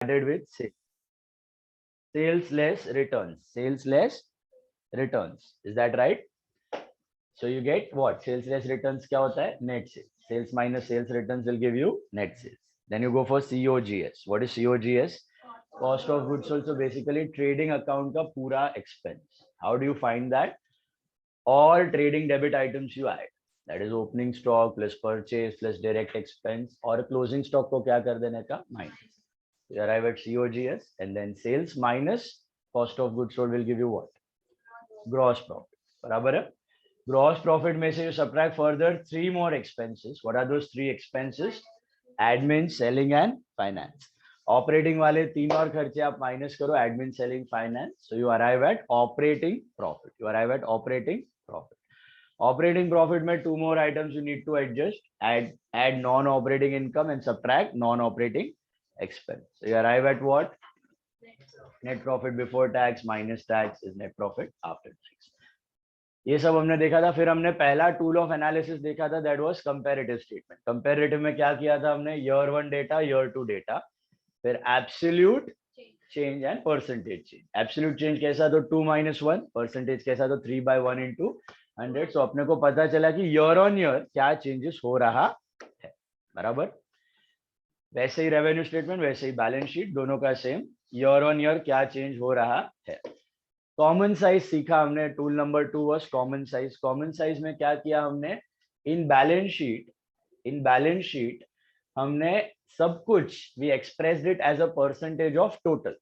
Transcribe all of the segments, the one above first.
divided with sales less returns. Sales less returns. Is that right? So you get what? Sales less returns क्या होता है? Net sales. Sales minus sales returns will give you net sales. Then you go for COGS. What is COGS? Cost of goods sold. So basically trading account का पूरा expense. How do you find that? All trading debit items you add. That is opening stock plus purchase plus direct expense और closing stock को क्या कर देने का? Minus. You arrive at COGS and then sales minus cost of goods sold will give you what? Gross profit. बराबर है? Gross profit में से you subtract further 3 more expenses. What are those 3 expenses? Admin, selling and finance. Operating वाले 3 और खर्चे आप minus करो, admin, selling, finance. So you arrive at operating profit. You arrive at operating profit. Operating profit में 2 more items you need to adjust. Add non-operating income and subtract non-operating expense. So you arrive at what? Net profit before tax minus tax is net profit after tax. ये सब हमने देखा था. फिर हमने पहला tool of analysis देखा था, that was comparative statement. Comparative में क्या किया था हमने? ईयर 1 डेटा, ईयर 2 डेटा, फिर absolute change and percentage change. Absolute change कैसा? तो 2 - 1. परसेंटेज कैसा? तो 3/1 into 100. सो अपने को पता चला कि ईयर ऑन ईयर क्या चेंजेस हो रहा है. बराबर. वैसे ही रेवेन्यू स्टेटमेंट, वैसे ही बैलेंस शीट, दोनों का सेम. ईयर ऑन ईयर क्या चेंज हो रहा है. कॉमन साइज सीखा हमने. Tool number 2 was common size. Common size में क्या किया हमने? इन बैलेंस शीट हमने सब कुछ we expressed it as a percentage of total.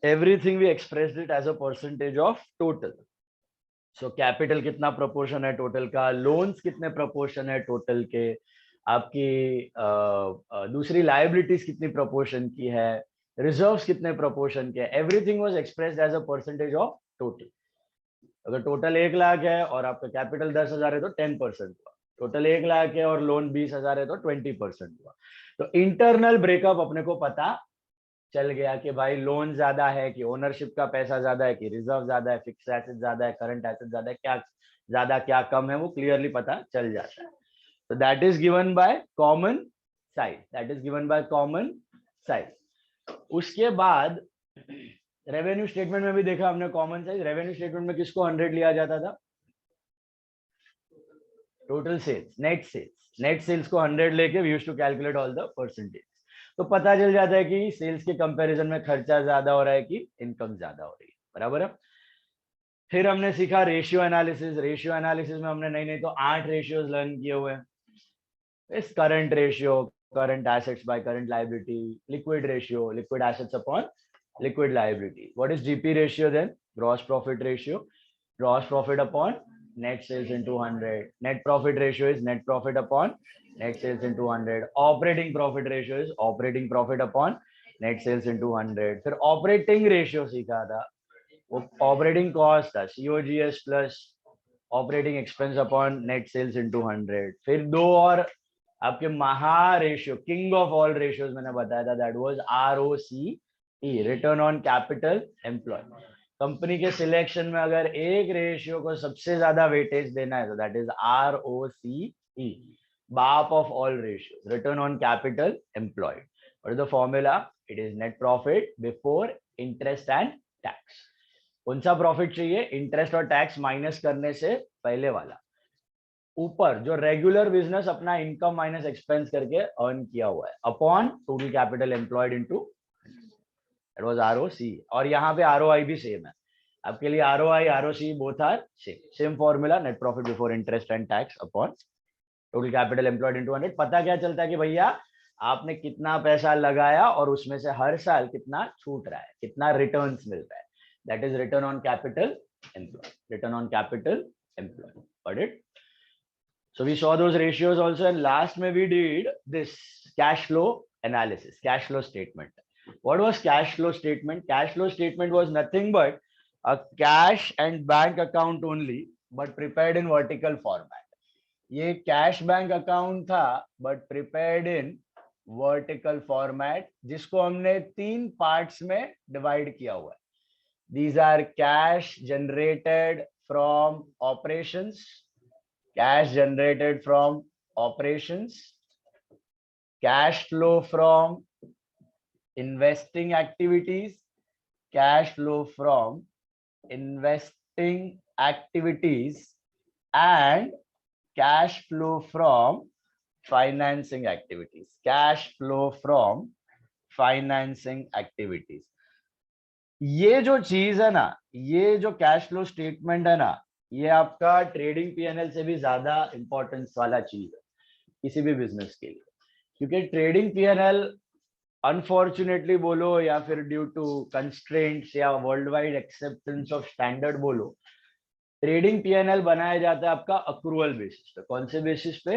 Everything we expressed it as a percentage of total. So capital कितना प्रोपोर्शन है टोटल का, लोन्स कितने प्रोपोर्शन है टोटल के, आपकी दूसरी लायबिलिटीज कितनी प्रोपोर्शन की है, रिजर्व्स कितने प्रोपोर्शन के. Everything was expressed as a percentage of total. अगर टोटल 1 लाख है और आपका कैपिटल 10,000 है तो 10% हुआ. टोटल 1 लाख है और लोन 20,000 है तो 20% हुआ. तो इंटरनल ब्रेकअप अपने को पता चल गया कि भाई लोन ज्यादा है कि ओनरशिप का पैसा ज्यादा है कि रिजर्व ज्यादा है, फिक्स एसेट ज्यादा है, करंट एसेट ज्यादा है, क्या ज्यादा क्या कम है वो क्लियरली पता चल जाता है. तो that is given by common size. उसके बाद रेवेन्यू स्टेटमेंट में भी देखा हमने कॉमन साइज. रेवेन्यू स्टेटमेंट में किसको 100 लिया जाता था? टोटल सेल्स, नेट सेल्स को 100 लेके we used to calculate all the percentage. तो पता चल जाता है कि सेल्स के कंपैरिजन में खर्चा ज्यादा हो रहा है कि इनकम ज्यादा हो रही है. बराबर है. फिर हमने सीखा रेशियो एनालिसिस. रेशियो एनालिसिस में हमने नहीं तो 8 रेशियोज लर्न किए हुए हैं. इस current ratio, current assets by current liability, liquid ratio, liquid assets upon liquid liability. What is GP ratio then? Gross profit ratio. Gross profit upon net sales into 100. Net profit ratio is net profit upon net sales into 100. Operating profit ratio is operating profit upon net sales into 100. फिर operating ratio सीखा था. वो operating cost था COGS plus operating expense upon net sales into 100. फिर दो और आपके महा ratio, king of all ratios मैंने बताया था, that was ROCE, return on capital employ. Company के सिलेक्शन में अगर एक रेशियो को सबसे ज्यादा वेटेज देना है तो दैट इज ROCE, बाप of all ratios, return on capital employed. What is the formula? It is net profit before interest and tax. कौन सा प्रॉफिट चाहिए? इंटरेस्ट और टैक्स माइनस करने से पहले वाला. ऊपर जो रेगुलर बिजनेस अपना इनकम माइनस एक्सपेंस करके अर्न किया हुआ है upon total capital employed into, that was ROCE. और यहाँ पे ROI भी सेम है आपके लिए. ROI ROCE both are same formula, net profit before interest and tax upon total capital employed into 100. पता क्या चलता है कि भैया आपने कितना पैसा लगाया और उसमें से हर साल कितना छूट रहा है, कितना रिटर्न्स मिल रहा है. That is return on capital employed. Return on capital employed. Got it? So we saw those ratios also, and last में we did this cash flow analysis, cash flow statement. What was cash flow statement? Cash flow statement was nothing but a cash and bank account only, but prepared in vertical format. ये cash bank account था, but prepared in vertical format, जिसको हमने 3 parts में divide किया हुआ है. These are cash generated from operations, cash generated from operations, cash flow from investing activities, cash flow from investing activities, and cash flow from financing activities. Cash flow from financing activities. ये जो चीज है ना, ये जो cash flow statement है ना, ये आपका ट्रेडिंग पीएनएल से भी ज्यादा इंपॉर्टेंस वाला चीज है किसी भी बिजनेस के लिए, क्योंकि ट्रेडिंग पीएनएल अनफॉर्चुनेटली बोलो या फिर ड्यू टू कंस्ट्रेंट्स या world wide acceptance of standard बोलो, ट्रेडिंग पीएनएल बनाया जाता है आपका अक्रूवल बेसिस पे। कौन से बेसिस पे?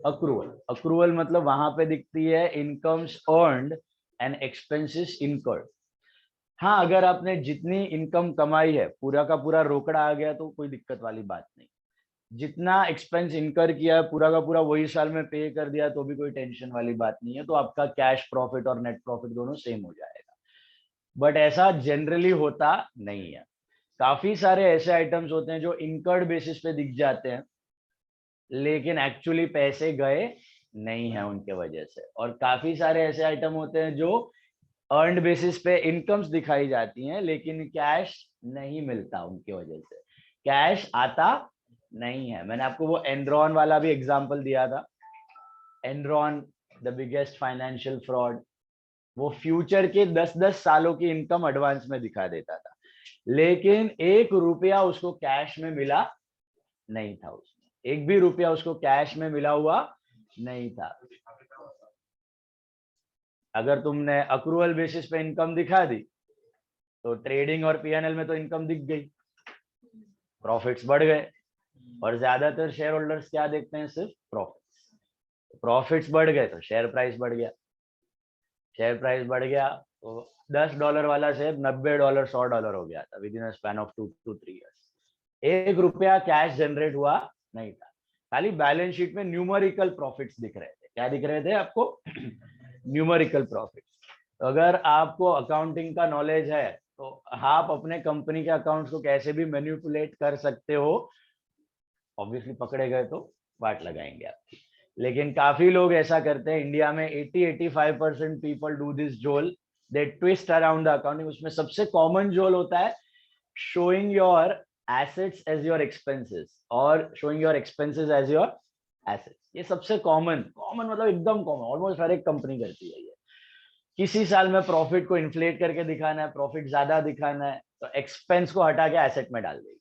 अक्रूवल। अक्रूवल मतलब वहां पे दिखती है incomes earned and expenses incurred. हाँ, अगर आपने जितनी इनकम कमाई है पूरा का पूरा रोकड़ा आ गया तो कोई दिक्कत वाली बात नहीं। जितना एक्सपेंस इनकर किया है पूरा का पूरा वही साल में पे कर दिया तो भी कोई टेंशन वाली बात नहीं है, तो आपका कैश प्रॉफिट और नेट प्रॉफिट दोनों सेम हो जाएगा। बट ऐसा जनरली होता नहीं है। काफी सारे ऐसे आइटम्स होते हैं जो इनकर्ड बेसिस पे दिख जाते हैं लेकिन एक्चुअली पैसे गए नहीं है उनके वजह से, और काफी सारे ऐसे आइटम होते हैं जो अर्नड बेसिस पे इनकम्स दिखाई जाती हैं लेकिन कैश नहीं मिलता उनकी वजह से, कैश आता नहीं है। मैंने आपको वो एनरॉन वाला भी एग्जांपल दिया था। Enron the biggest financial fraud, वो फ्यूचर के 10-10 सालों की इनकम एडवांस में दिखा देता था लेकिन 1 रुपया उसको कैश में मिला नहीं था। उसमें 1 भी रुपया उसको कैश में मिला हुआ नहीं था। अगर तुमने अक्रूवल बेसिस पे इनकम दिखा दी तो ट्रेडिंग और पीएनएल में तो इनकम दिख गई, प्रॉफिट्स बढ़ गए, और ज्यादातर शेयर होल्डर्स क्या देखते हैं? सिर्फ प्रॉफिट्स। प्रॉफिट्स बढ़ गए तो शेयर प्राइस बढ़ गया, शेयर प्राइस बढ़ गया तो $10 वाला शेयर $90 $100 हो गया था with in a span of 2 to 3 years। 1 रुपया कैश जनरेट हुआ नहीं था, खाली बैलेंस शीट में न्यूमेरिकल प्रॉफिट्स दिख रहे थे। क्या दिख रहे थे आपको? Numerical profits. तो अगर आपको अकाउंटिंग का नॉलेज है तो आप अपने कंपनी के अकाउंट्स को कैसे भी मैनिपुलेट कर सकते हो। ऑब्वियसली पकड़े गए तो वाट लगाएंगे आपकी, लेकिन काफी लोग ऐसा करते हैं। इंडिया में 80-85% पीपल डू दिस जोल, दे ट्विस्ट अराउंड द अकाउंटिंग। उसमें सबसे कॉमन जोल होता है showing your assets as your expenses और showing your expenses as your assets। ये सबसे कॉमन मतलब एकदम कॉमन, ऑलमोस्ट हर एक कंपनी करती है ये। किसी साल में प्रॉफिट को इन्फ्लेट करके दिखाना है, प्रॉफिट ज्यादा दिखाना है तो एक्सपेंस को हटा के एसेट में डाल देगी,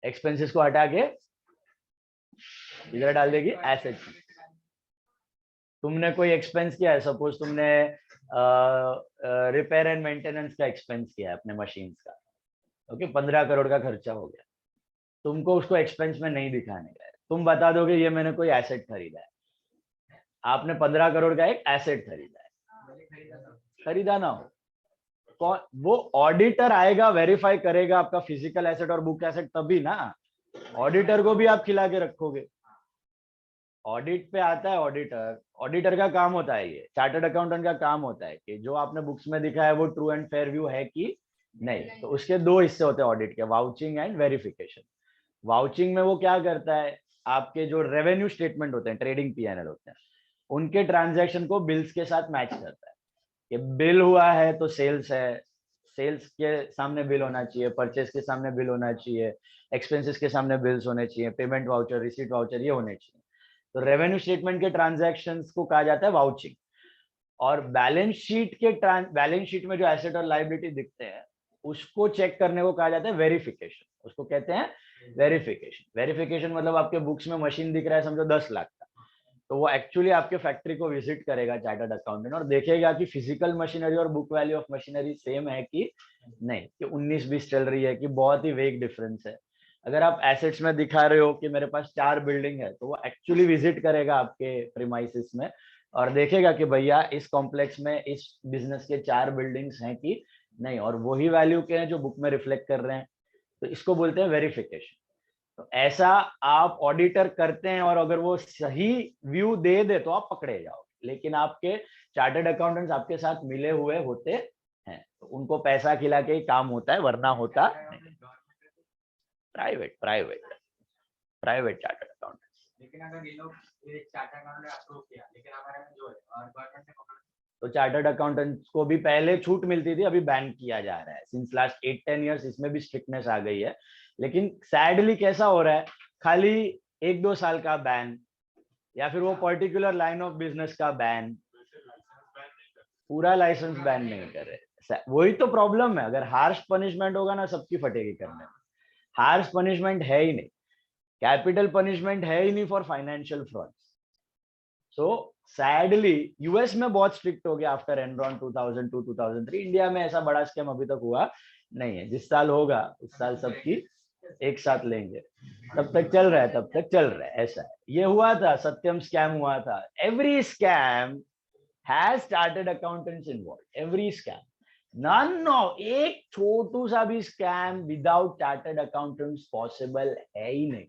एक्सपेंसेस को हटा के इधर डाल देगी एसेट में। तुमने कोई एक्सपेंस किया है, सपोज तुमने रिपेयर एंड मेंटेनेंस का एक्सपेंस किया है अपने मशीन्स का, ओके, 15 करोड़ का खर्चा हो गया, तुमको उसको एक्सपेंस में नहीं दिखाने का है, तुम बता दोगे ये मैंने कोई एसेट खरीदा है। आपने 15 करोड़ का एक एसेट खरीदा है, खरीदा ना हो, कौन? वो ऑडिटर आएगा, वेरीफाई करेगा आपका फिजिकल एसेट और बुक एसेट, तभी ना। ऑडिटर को भी आप खिला के रखोगे। ऑडिट पे आता है ऑडिटर, ऑडिटर का काम होता है, ये चार्टर्ड अकाउंटेंट का काम होता है कि जो आपने बुक्स में दिखा है वो ट्रू एंड फेयर व्यू है कि नहीं। तो उसके 2 हिस्से होते हैं ऑडिट के, वाउचिंग एंड वेरिफिकेशन। वाउचिंग में वो क्या करता है, आपके जो रेवेन्यू स्टेटमेंट होते हैं, ट्रेडिंग पीएनएल होते हैं, उनके ट्रांजैक्शन को बिल्स के साथ मैच करता है कि बिल हुआ है तो सेल्स है, सेल्स के सामने बिल होना चाहिए, परचेस के सामने बिल होना चाहिए, एक्सपेंसेस के सामने बिल्स होने चाहिए, पेमेंट वाउचर, रिसीट वाउचर ये होने चाहिए। तो रेवेन्यू स्टेटमेंट के ट्रांजैक्शंस को कहा जाता है वाउचिंग। और बैलेंस शीट में जो एसेट और लायबिलिटी दिखते हैं उसको चेक करने को कहा जाता है वेरिफिकेशन। उसको कहते हैं वेरिफिकेशन। वेरिफिकेशन मतलब आपके बुक्स में मशीन दिख रहा है समझो 10 लाख का, तो वो एक्चुअली आपके फैक्ट्री को विजिट करेगा चार्टर्ड अकाउंटेंट और देखेगा कि फिजिकल मशीनरी और book value of machinery same है कि नहीं, कि 19-20 चल रही है, कि बहुत ही वेग डिफरेंस है। अगर आप एसेट्स में दिखा रहे हो कि मेरे पास 4 बिल्डिंग है, तो वो एक्चुअली विजिट करेगा आपके प्रीमाइसिस में और देखेगा कि भैया इस कॉम्प्लेक्स में इस बिजनेस के 4 बिल्डिंग्स हैं कि नहीं, और वही वैल्यू के हैं जो बुक में रिफ्लेक्ट कर रहे हैं। तो इसको बोलते हैं वेरिफिकेशन। तो ऐसा आप ऑडिटर करते हैं और अगर वो सही व्यू दे दे तो आप पकड़े जाओगे, लेकिन आपके चार्टर्ड अकाउंटेंट्स आपके साथ मिले हुए होते हैं, तो उनको पैसा खिला के ही काम होता है, वरना होता नहीं। Private chartered accountants. लेकिन अगर ये लोग चार्टर्ड अकाउंटेंट अप्रूव किया लेकिन हमारे में जो है और गवर्नमेंट ने पकड़, तो चार्टर्ड अकाउंटेंट्स को भी पहले छूट मिलती थी, अभी बैन किया जा रहा है सिंस लास्ट 8-10 इयर्स। इसमें भी स्ट्रिक्टनेस आ गई है, लेकिन सैडली कैसा हो रहा है, खाली 1-2 साल का बैन या फिर वो पर्टिकुलर लाइन ऑफ बिजनेस का बैन, पूरा लाइसेंस बैन नहीं कर रहे। वही तो प्रॉब्लम है, अगर हार्श पनिशमेंट होगा ना सबकी फटेगी करने में। हार्श पनिशमेंट है ही नहीं, कैपिटल पनिशमेंट है ही नहीं for financial fraud. So sadly US में बहुत स्ट्रिक्ट हो गया आफ्टर एनरॉन 2002-2003। इंडिया में ऐसा बड़ा स्कैम अभी तक हुआ नहीं है। जिस साल होगा उस साल सबकी एक साथ लेंगे। तब तक चल रहा है, तब तक चल रहा है, ऐसा है। ये हुआ था, सत्यम स्कैम हुआ था। Every scam has chartered accountants involved. Every scam. None of एक छोटू सा भी scam without chartered accountants possible है ही नहीं।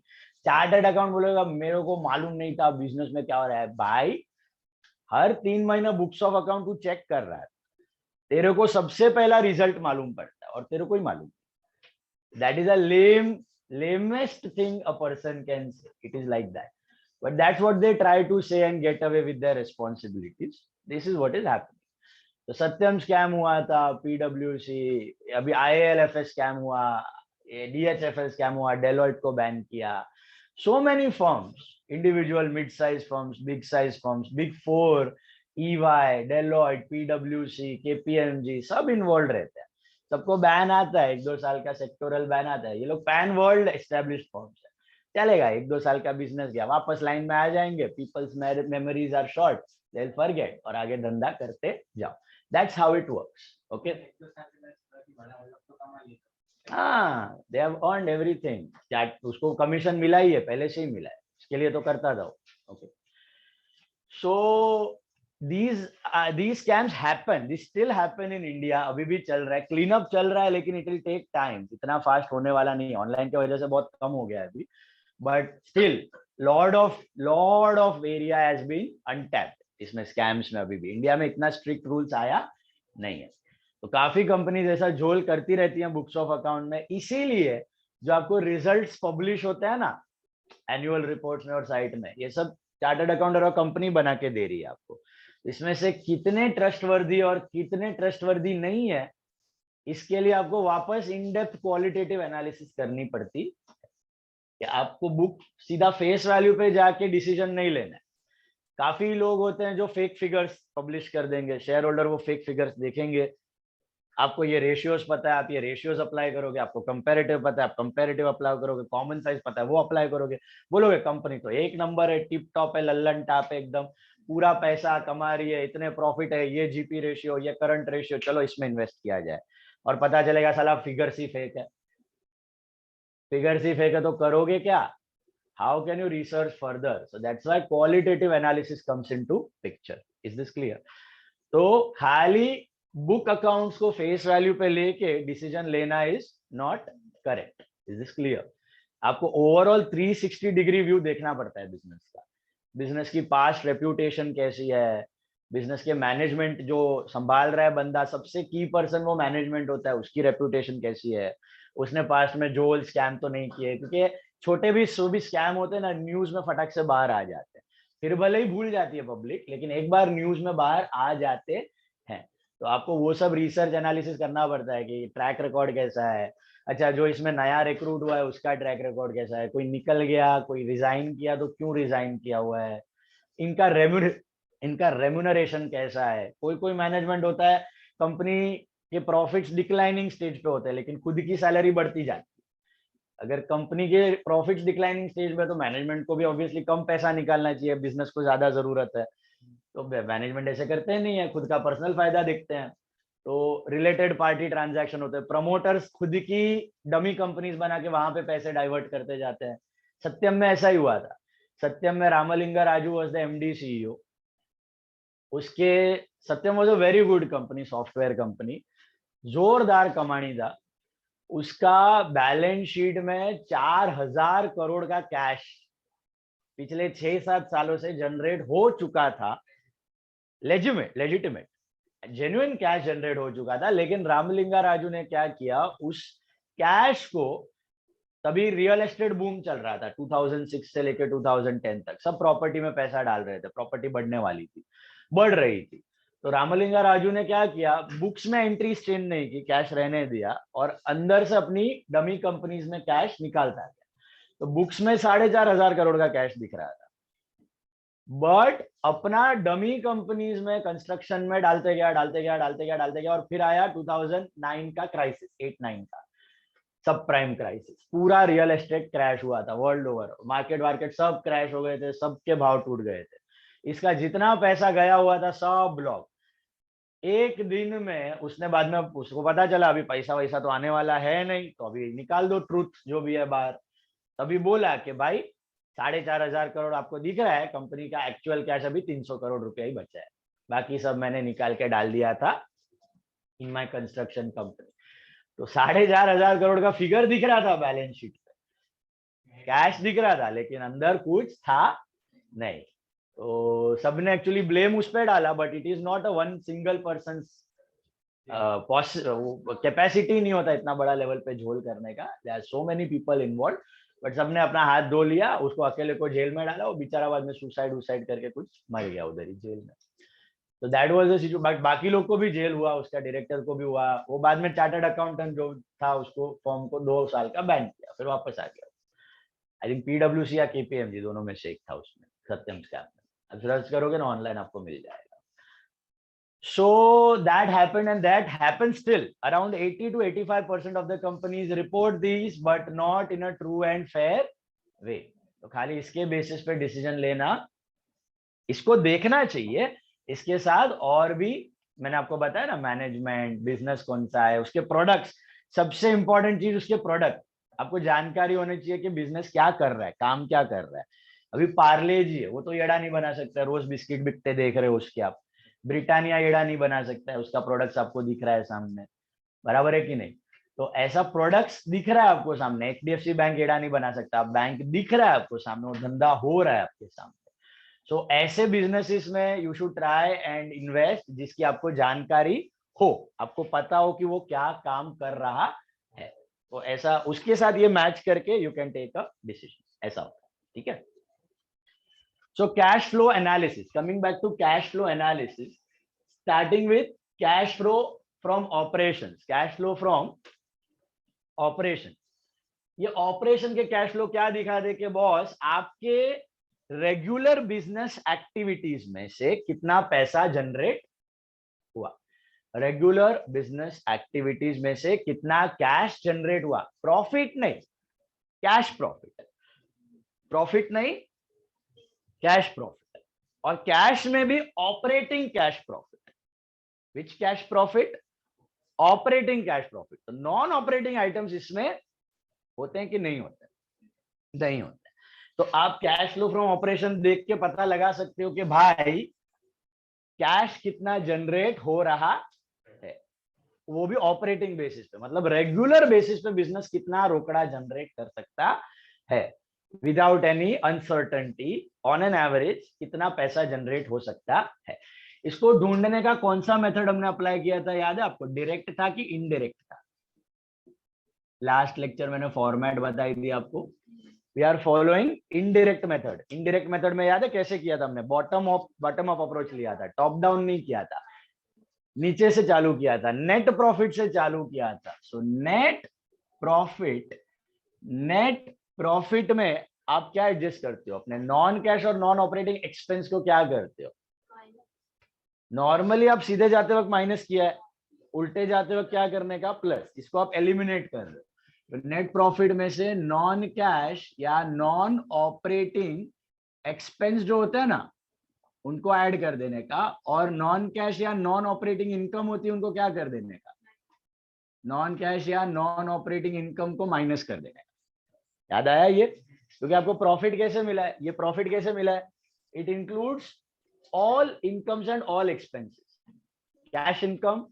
चार्टर्ड अकाउंट बोलेगा मेरे को मालूम नहीं था बिजनेस में क्या हो रहा है। भाई हर 3 महीना बुक्स ऑफ अकाउंट तू चेक कर रहा है, तेरे को सबसे पहला रिजल्ट मालूम पड़ता है और तेरे को ही मालूम। That is a lamest thing a person can say. It is like that, but that's what they try to say and get away with their responsibilities. This is what is happening. तो सत्यम scam हुआ था, PWC, अभी ILFS scam हुआ, DHFL scam हुआ, Deloitte को ban किया। So many firms, individual mid size firms, big size firms, big 4, EY, Deloitte, PWC, KPMG, सब involve रहते हैं। सबको बैन आता है, 1-2 साल का सेक्टोरल बैन आता है। ये लोग पैन वर्ल्ड एस्टेब्लिश्ड फर्म्स है, चलेगा 1-2 साल का बिजनेस गया, वापस लाइन में आ जाएंगे। People's memories are short, they will forget, और आगे धंधा करते जाओ। That's how it works. Okay. हाँ, they have earned everything. उसको कमीशन मिला ही है, पहले से ही मिला है, इसके लिए तो करता जाओ। Okay. So these scams happen. These still happen in India. अभी भी चल रहा है, क्लीन अप चल रहा है, लेकिन it will take time. इतना फास्ट होने वाला नहीं है, ऑनलाइन की वजह से बहुत कम हो गया है अभी, but still lot of area has been untapped. इसमें स्कैम्स में अभी भी इंडिया में इतना स्ट्रिक्ट रूल्स आया नहीं है। तो काफी कंपनीज ऐसा झोल करती रहती हैं बुक्स ऑफ अकाउंट में। इसीलिए जो आपको रिजल्ट्स पब्लिश होते हैं ना एनुअल रिपोर्ट्स में और साइट में, ये सब चार्टर्ड अकाउंटेंट और कंपनी बना के दे रही है आपको। इसमें से कितने ट्रस्टवर्दी और कितने ट्रस्टवर्दी नहीं है, इसके लिए आपको वापस इन डेप्थ क्वालिटेटिव एनालिसिस करनी पड़ती कि आपको बुक सीधा फेस वैल्यू पे जाके डिसीजन नहीं लेना है। काफी लोग होते हैं जो फेक फिगर्स पब्लिश कर देंगे, शेयर होल्डर वो फेक फिगर्स देखेंगे, आपको ये रेशियोज पता है, आप ये रेशियोज अप्लाई करोगे, आपको कंपैरेटिव पता है, आप कंपैरेटिव अप्लाई करोगे, कॉमन साइज पता है वो अप्लाई करोगे, बोलोगे कंपनी तो एक नंबर है, टिप टॉप है, लल्लन टाप है, एकदम पूरा पैसा कमा रही है, इतने प्रॉफिट है, ये जीपी रेशियो, ये करंट रेशियो, चलो इसमें इन्वेस्ट किया जाए। और पता चलेगा साला फिगर्स ही फेक है। फिगर्स ही फेक है तो करोगे क्या? How can you research further? So that's why qualitative analysis comes into picture. Is this clear? तो खाली बुक अकाउंट्स को फेस वैल्यू पे लेके डिसीजन लेना is not correct. Is this clear? आपको ओवरऑल 360 डिग्री व्यू देखना पड़ता है बिजनेस का। बिजनेस की पास्ट रेप्यूटेशन कैसी है, बिजनेस के मैनेजमेंट जो संभाल रहा है बंदा, सबसे की पर्सन वो मैनेजमेंट होता है, उसकी रेप्यूटेशन कैसी है, उसने पास्ट में जोल स्कैम तो नहीं किए, क्योंकि छोटे भी जो भी स्कैम होते हैं ना न्यूज में फटक से बाहर आ जाते हैं, फिर भले ही भूल जाती है पब्लिक, लेकिन एक बार न्यूज में बाहर आ जाते हैं। तो आपको वो सब रिसर्च एनालिसिस करना पड़ता है कि ट्रैक रिकॉर्ड कैसा है। अच्छा, जो इसमें नया रिक्रूट हुआ है उसका ट्रैक रिकॉर्ड कैसा है, कोई निकल गया, कोई रिजाइन किया तो क्यों रिजाइन किया हुआ है, इनका रेम्यूनरेशन कैसा है। कोई कोई मैनेजमेंट होता है कंपनी के प्रॉफिट्स डिक्लाइनिंग स्टेज पे होते हैं लेकिन खुद की सैलरी बढ़ती जाती है। अगर कंपनी के प्रॉफिट्स डिक्लाइनिंग स्टेज में तो मैनेजमेंट को भी ऑब्वियसली कम पैसा निकालना चाहिए, बिजनेस को ज्यादा जरूरत है, तो मैनेजमेंट ऐसे करते नहीं है, खुद का पर्सनल फायदा देखते हैं। तो रिलेटेड पार्टी ट्रांजैक्शन होते हैं, प्रमोटर्स खुद की डमी कंपनीज बना के वहां पे पैसे डाइवर्ट करते जाते हैं। सत्यम में ऐसा ही हुआ था। सत्यम में Ramalinga Raju was the MD CEO. उसके Satyam was a very good company, software company, जोरदार कमानी था। उसका बैलेंस शीट में 4000 करोड़ का कैश पिछले 6-7 सालों से जनरेट हो चुका था। लेजिटिमेट जेन्युइन कैश जनरेट हो चुका था, लेकिन रामलिंगा राजू ने क्या किया, उस कैश को, तभी रियल एस्टेट बूम चल रहा था 2006 से लेकर 2010 तक, सब प्रॉपर्टी में पैसा डाल रहे थे, प्रॉपर्टी बढ़ने वाली थी, बढ़ रही थी। तो रामलिंगा राजू ने क्या किया, बुक्स में एंट्रीज चेंज नहीं की, कैश रहने दिया और अंदर से अपनी डमी कंपनीज में कैश निकालता गया। तो बुक्स में 4,500 करोड़ का कैश दिख रहा था, बट अपना डमी कंपनीज में कंस्ट्रक्शन में डालते गया और फिर आया 2009 का क्राइसिस, 8-9 का सब प्राइम क्राइसिस, पूरा रियल एस्टेट क्रैश हुआ था वर्ल्ड ओवर, मार्केट सब क्रैश हो गए थे, सबके भाव टूट गए थे, इसका जितना पैसा गया हुआ था सब ब्लॉक। एक दिन में उसने, बाद में उसको पता चला अभी पैसा वैसा तो आने वाला है नहीं, तो अभी निकाल दो ट्रूथ जो भी है बाहर। तभी बोला कि भाई 4,500 करोड़ आपको दिख रहा है, कंपनी का एक्चुअल कैश अभी 300 करोड़ रुपया ही बचा है, बाकी सब मैंने निकाल के डाल दिया था इन माई कंस्ट्रक्शन कंपनी। तो 4,500 करोड़ का फिगर दिख रहा था बैलेंस शीट पे, कैश दिख रहा था, लेकिन अंदर कुछ था नहीं। तो सबने एक्चुअली ब्लेम उस पर डाला, but it is not a one single person capacity, नहीं होता इतना बड़ा लेवल पे झोल करने का, there are so many people involve, but सबने अपना हाथ धो लिया, उसको अकेले को जेल में डाला, वो बेचारा बाद में सुसाइड करके कुछ मर गया उधर ही जेल में। तो that was the situation, but बाकी लोग को भी जेल हुआ, उसका डायरेक्टर को भी हुआ, वो बाद में चार्टर्ड अकाउंटेंट जो था उसको फॉर्म को 2 साल का बैन किया, फिर वापस आ गया। आई थिंक पीडब्ल्यूसी या केपीएमजी दोनों में से एक था उसमें, सत्यम स्कैम में, अब सर्च करोगे ना ऑनलाइन आपको मिल जाएगा। So that happened, and that happens still. Around 80 to 85% of the companies report these, but not in a true and fair way. तो खाली इसके बेसिस पे डिसीजन लेना, इसको देखना चाहिए, इसके साथ और भी मैंने आपको बताया ना, मैनेजमेंट, बिजनेस कौन सा है, उसके प्रोडक्ट्स, सबसे इंपॉर्टेंट चीज उसके प्रोडक्ट, आपको जानकारी होनी चाहिए कि बिजनेस क्या कर रहा है, काम क्या कर रहा है। अभी पार्ले जी है, वो तो एड़ा नहीं बना सकता, रोज बिस्किट बिकते देख रहे हो उसके आप, ब्रिटानिया एड़ा नहीं बना सकता है, उसका प्रोडक्ट्स आपको दिख रहा है सामने, बराबर है कि नहीं। तो ऐसा प्रोडक्ट्स दिख रहा है आपको सामने, एचडीएफसी बैंक एड़ा नहीं बना सकता, बैंक दिख रहा है आपको सामने, वो धंधा हो रहा है आपके सामने। सो ऐसे बिजनेसेस में you should try and invest जिसकी आपको जानकारी हो, आपको पता हो कि वो क्या काम कर रहा है, तो ऐसा उसके साथ ये मैच करके you can take a decision, ऐसा होता है, ठीक है। So cash flow analysis, coming back to cash flow analysis, starting with cash flow from operations, cash flow from operations. ये ऑपरेशन के कैश फ्लो क्या दिखा दे कि बॉस आपके रेगुलर बिजनेस एक्टिविटीज में से कितना पैसा जनरेट हुआ, रेगुलर बिजनेस एक्टिविटीज में से कितना कैश जनरेट हुआ, प्रॉफिट नहीं, कैश प्रॉफिट, प्रॉफिट नहीं, कैश प्रॉफिट। और कैश में भी operating cash profit, which cash profit, operating cash profit. तो नॉन ऑपरेटिंग आइटम्स इसमें होते हैं कि नहीं होते, नहीं होते। तो आप कैश फ्लो फ्रॉम ऑपरेशन देख के पता लगा सकते हो कि भाई कैश कितना जनरेट हो रहा है, वो भी ऑपरेटिंग बेसिस पे, मतलब रेगुलर बेसिस पे बिजनेस कितना रोकड़ा जनरेट कर सकता है without any uncertainty, on an average कितना पैसा जनरेट हो सकता है। इसको ढूंढने का कौन सा मेथड हमने अप्लाई किया था, याद है आपको, डायरेक्ट था कि इनडायरेक्ट था? लास्ट लेक्चर मैंने फॉर्मेट बताई थी आपको, we are following indirect method. Indirect method में याद है कैसे किया था हमने, बॉटम अप अप्रोच लिया था, टॉप डाउन नहीं किया था, नीचे से चालू किया था, नेट प्रॉफिट से चालू किया था। सो नेट प्रॉफिट में आप क्या एडजस्ट करते हो, अपने नॉन कैश और नॉन ऑपरेटिंग एक्सपेंस को क्या करते हो, नॉर्मली आप सीधे जाते वक्त माइनस किया है, उल्टे जाते वक्त क्या करने का, प्लस, इसको आप एलिमिनेट कर रहे हो। तो नेट प्रॉफिट में से नॉन कैश या नॉन ऑपरेटिंग एक्सपेंस जो होते हैं ना उनको ऐड कर देने का, और नॉन कैश या नॉन ऑपरेटिंग इनकम होती है उनको क्या कर देने का, नॉन कैश या नॉन ऑपरेटिंग इनकम को माइनस कर देने का। याद आया ये? क्योंकि आपको प्रॉफिट कैसे मिला है, ये प्रॉफिट कैसे मिला है, it includes all incomes and all expenses, cash income,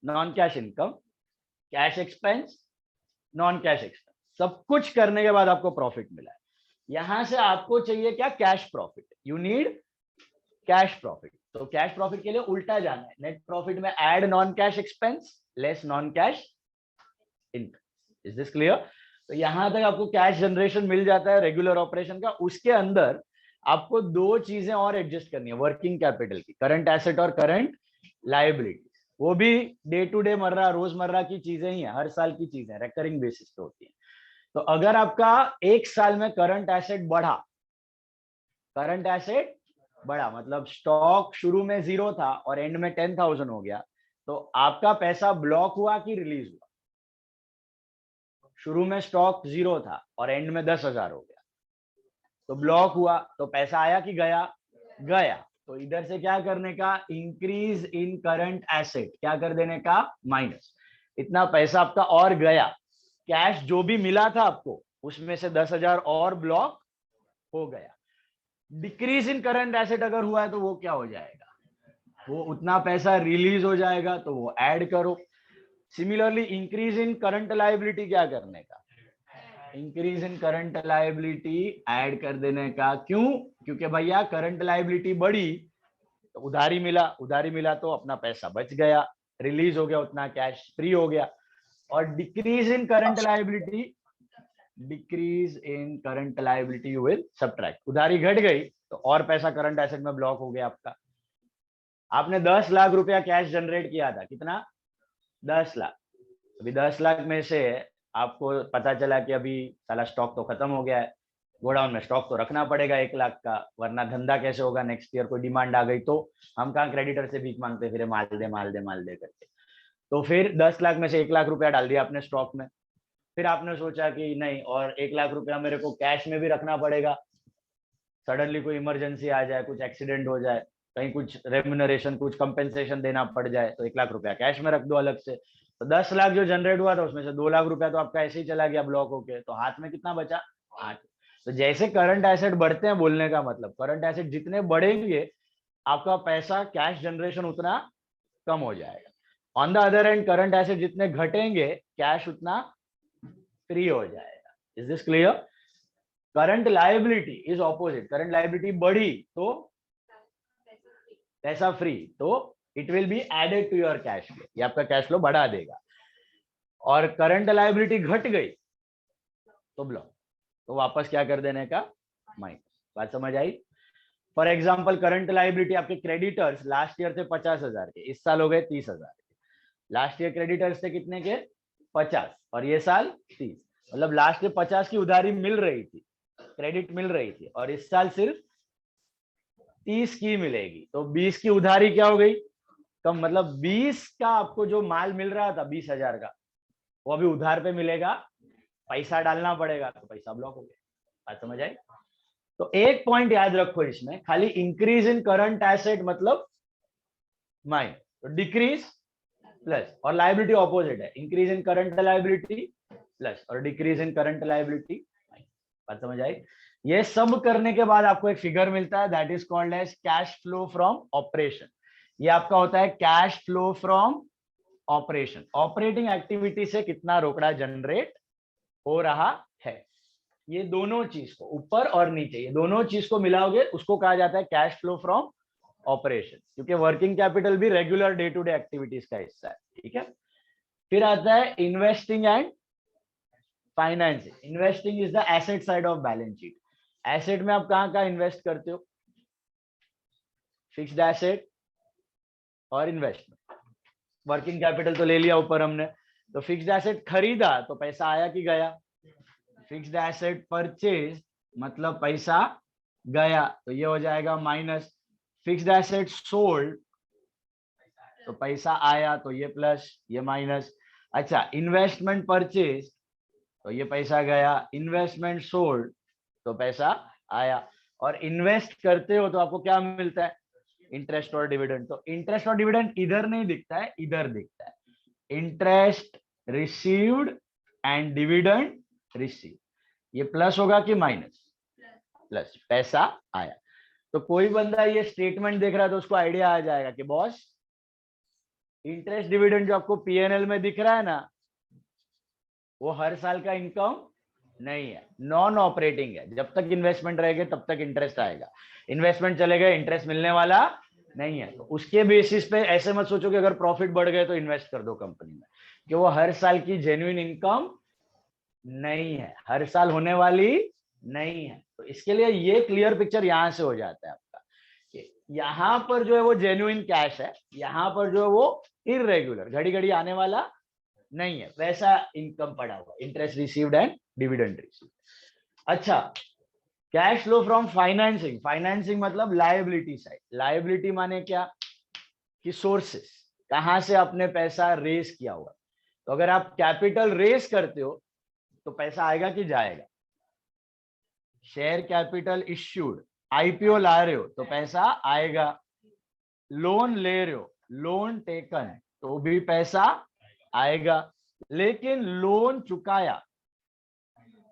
non cash income, cash expense, non cash expense, सब कुछ करने के बाद आपको प्रॉफिट मिला है। यहां से आपको चाहिए क्या, cash profit, you need cash profit. तो कैश प्रॉफिट के लिए उल्टा जाना है, नेट प्रॉफिट में add non cash expense less non cash income. Is this clear? तो यहां तक आपको कैश जनरेशन मिल जाता है रेगुलर ऑपरेशन का। उसके अंदर आपको 2 चीजें और एडजस्ट करनी है वर्किंग कैपिटल की, करंट एसेट और करंट लायबिलिटी, वो भी डे टू डे मर्रा रोजमर्रा की चीजें ही है, हर साल की चीजें रेकरिंग बेसिस पे होती है। तो अगर आपका एक साल में करंट एसेट बढ़ा, करंट एसेट बढ़ा मतलब स्टॉक शुरू में 0 था और एंड में 10,000 हो गया, तो आपका पैसा ब्लॉक हुआ कि रिलीज हुआ? शुरू में स्टॉक 0 था और एंड में 10,000 हो गया, तो ब्लॉक हुआ, तो पैसा आया कि गया? गया। तो इधर से क्या करने का? इंक्रीज इन करंट एसेट, क्या कर देने का? माइनस। इतना पैसा आपका और गया, कैश जो भी मिला था आपको उसमें से 10,000 और ब्लॉक हो गया। डिक्रीज इन करंट एसेट अगर हुआ है तो वो क्या हो जाएगा? वो उतना पैसा रिलीज हो जाएगा, तो वो ऐड करो। Similarly increase in current liability क्या करने का? Increase in current liability add कर देने का। क्यों? क्योंकि भैया करंट लायबिलिटी बढ़ी तो उधारी मिला, उधारी मिला तो अपना पैसा बच गया, रिलीज हो गया, उतना कैश फ्री हो गया। और decrease in current liability, decrease in current liability you will subtract, उधारी घट गई तो और पैसा करंट एसेट में ब्लॉक हो गया आपका। आपने 10 लाख रुपया कैश जनरेट किया था, कितना? 10 लाख। अभी 10 लाख में से आपको पता चला कि अभी साला स्टॉक तो खत्म हो गया है, गोडाउन में स्टॉक तो रखना पड़ेगा 1 लाख का, वरना धंधा कैसे होगा? नेक्स्ट ईयर कोई डिमांड आ गई तो हम कहाँ क्रेडिटर से भीख मांगते फिर माल दे माल दे माल दे करके। तो फिर 10 लाख में से 1 लाख रुपया डाल दिया आपने स्टॉक में। फिर आपने सोचा कि नहीं, और 1 लाख रुपया मेरे को कैश में भी रखना पड़ेगा, सडनली कोई इमरजेंसी आ जाए, कुछ एक्सीडेंट हो जाए, कहीं कुछ रेम्यूनरेशन, कुछ कंपेंसेशन देना पड़ जाए, तो 1 लाख रुपया कैश में रख दो अलग से। तो 10 लाख जो जनरेट हुआ था उसमें से 2 लाख रुपया तो आपका ऐसे ही चला गया ब्लॉक होके, तो हाथ में कितना बचा? 8। तो जैसे करंट एसेट बढ़ते हैं, बोलने का मतलब करंट एसेट जितने बढ़ेंगे आपका पैसा कैश जनरेशन उतना कम हो जाएगा। On the other end current asset जितने घटेंगे कैश उतना फ्री हो जाएगा। Is this clear? Current liability is opposite, current liability बढ़ी तो पैसा फ्री, तो it will be added to your cash flow, ये आपका कैश फ्लो बढ़ा देगा। और करंट लायबिलिटी घट गई तो ब्लॉक, तो वापस क्या कर देने का? माइनस। बात समझ आई? फॉर एग्जाम्पल करंट लायबिलिटी आपके क्रेडिटर्स लास्ट ईयर थे 50,000 के, इस साल हो गए 30,000 के। लास्ट ईयर क्रेडिटर्स थे कितने के? 50, और ये साल 30, मतलब लास्ट ईयर 50 की उधारी मिल रही थी, क्रेडिट मिल रही थी, और इस साल सिर्फ 30 की मिलेगी, तो 20 की उधारी क्या हो गई? कम। मतलब 20 का आपको जो माल मिल रहा था 20,000 का, वो अभी उधार पे मिलेगा, पैसा डालना पड़ेगा, तो पैसा ब्लॉक हो गया। बात समझ आई? तो एक पॉइंट याद रखो इसमें, खाली इंक्रीज इन करंट एसेट मतलब माइनस, तो डिक्रीज प्लस, और लायबिलिटी ऑपोजिट है, increase in current liability plus और decrease in current liability minus. बात समझ आई? ये सब करने के बाद आपको एक फिगर मिलता है, that is called as cash flow from operation. ये आपका होता है cash flow from operation, operating activity से कितना रोकड़ा जनरेट हो रहा है। ये दोनों चीज को, ऊपर और नीचे, ये दोनों चीज को मिलाओगे उसको कहा जाता है कैश फ्लो फ्रॉम ऑपरेशन, क्योंकि वर्किंग कैपिटल भी regular day to day activities का हिस्सा है। ठीक है? फिर आता है investing and financing. Investing is the asset side of balance sheet. Asset में आप कहाँ कहाँ इन्वेस्ट करते हो? फिक्स्ड एसेट और इन्वेस्टमेंट। वर्किंग कैपिटल तो ले लिया ऊपर हमने, तो फिक्स्ड एसेट खरीदा तो पैसा आया कि गया? फिक्स्ड एसेट परचेज मतलब पैसा गया, तो ये हो जाएगा माइनस। फिक्स्ड एसेट सोल्ड तो पैसा आया, तो ये प्लस, ये माइनस। अच्छा, इन्वेस्टमेंट परचेज तो ये पैसा गया, इन्वेस्टमेंट सोल्ड तो पैसा आया। और इन्वेस्ट करते हो तो आपको क्या मिलता है? इंटरेस्ट और डिविडेंड। तो इंटरेस्ट और डिविडेंड इधर नहीं दिखता है, इधर दिखता है, interest received and dividend receive. ये प्लस होगा कि माइनस? प्लस, पैसा आया। तो कोई बंदा ये स्टेटमेंट देख रहा है तो उसको आइडिया आ जाएगा कि बॉस इंटरेस्ट डिविडेंड जो आपको पीएनएल में दिख रहा है ना, वो हर साल का इनकम नहीं है, नॉन ऑपरेटिंग है। जब तक इन्वेस्टमेंट रहेगा तब तक इंटरेस्ट आएगा, इन्वेस्टमेंट चले गए इंटरेस्ट मिलने वाला नहीं है। तो उसके बेसिस पे ऐसे मत सोचो कि अगर प्रॉफिट बढ़ गए तो इन्वेस्ट कर दो कंपनी में, कि वो हर साल की जेन्युइन इनकम नहीं है, हर साल होने वाली नहीं है। तो इसके लिए ये क्लियर पिक्चर यहां से हो जाता है आपका यहाँ पर जो है वो जेन्युइन कैश है, यहाँ पर जो है वो इरेगुलर, घड़ी घड़ी आने वाला नहीं है, वैसा इनकम पड़ा हुआ, interest received and dividend received. अच्छा, cash flow from financing, financing मतलब लायबिलिटी साइड। लायबिलिटी माने क्या कि सोर्सेस, कहां से आपने पैसा रेस किया हुआ। तो अगर आप कैपिटल रेस करते हो तो पैसा आएगा कि जाएगा। शेयर कैपिटल इश्यूड, आईपीओ ला रहे हो तो पैसा आएगा। लोन ले रहे हो, लोन टेकन, तो भी पैसा आएगा। लेकिन लोन चुकाया,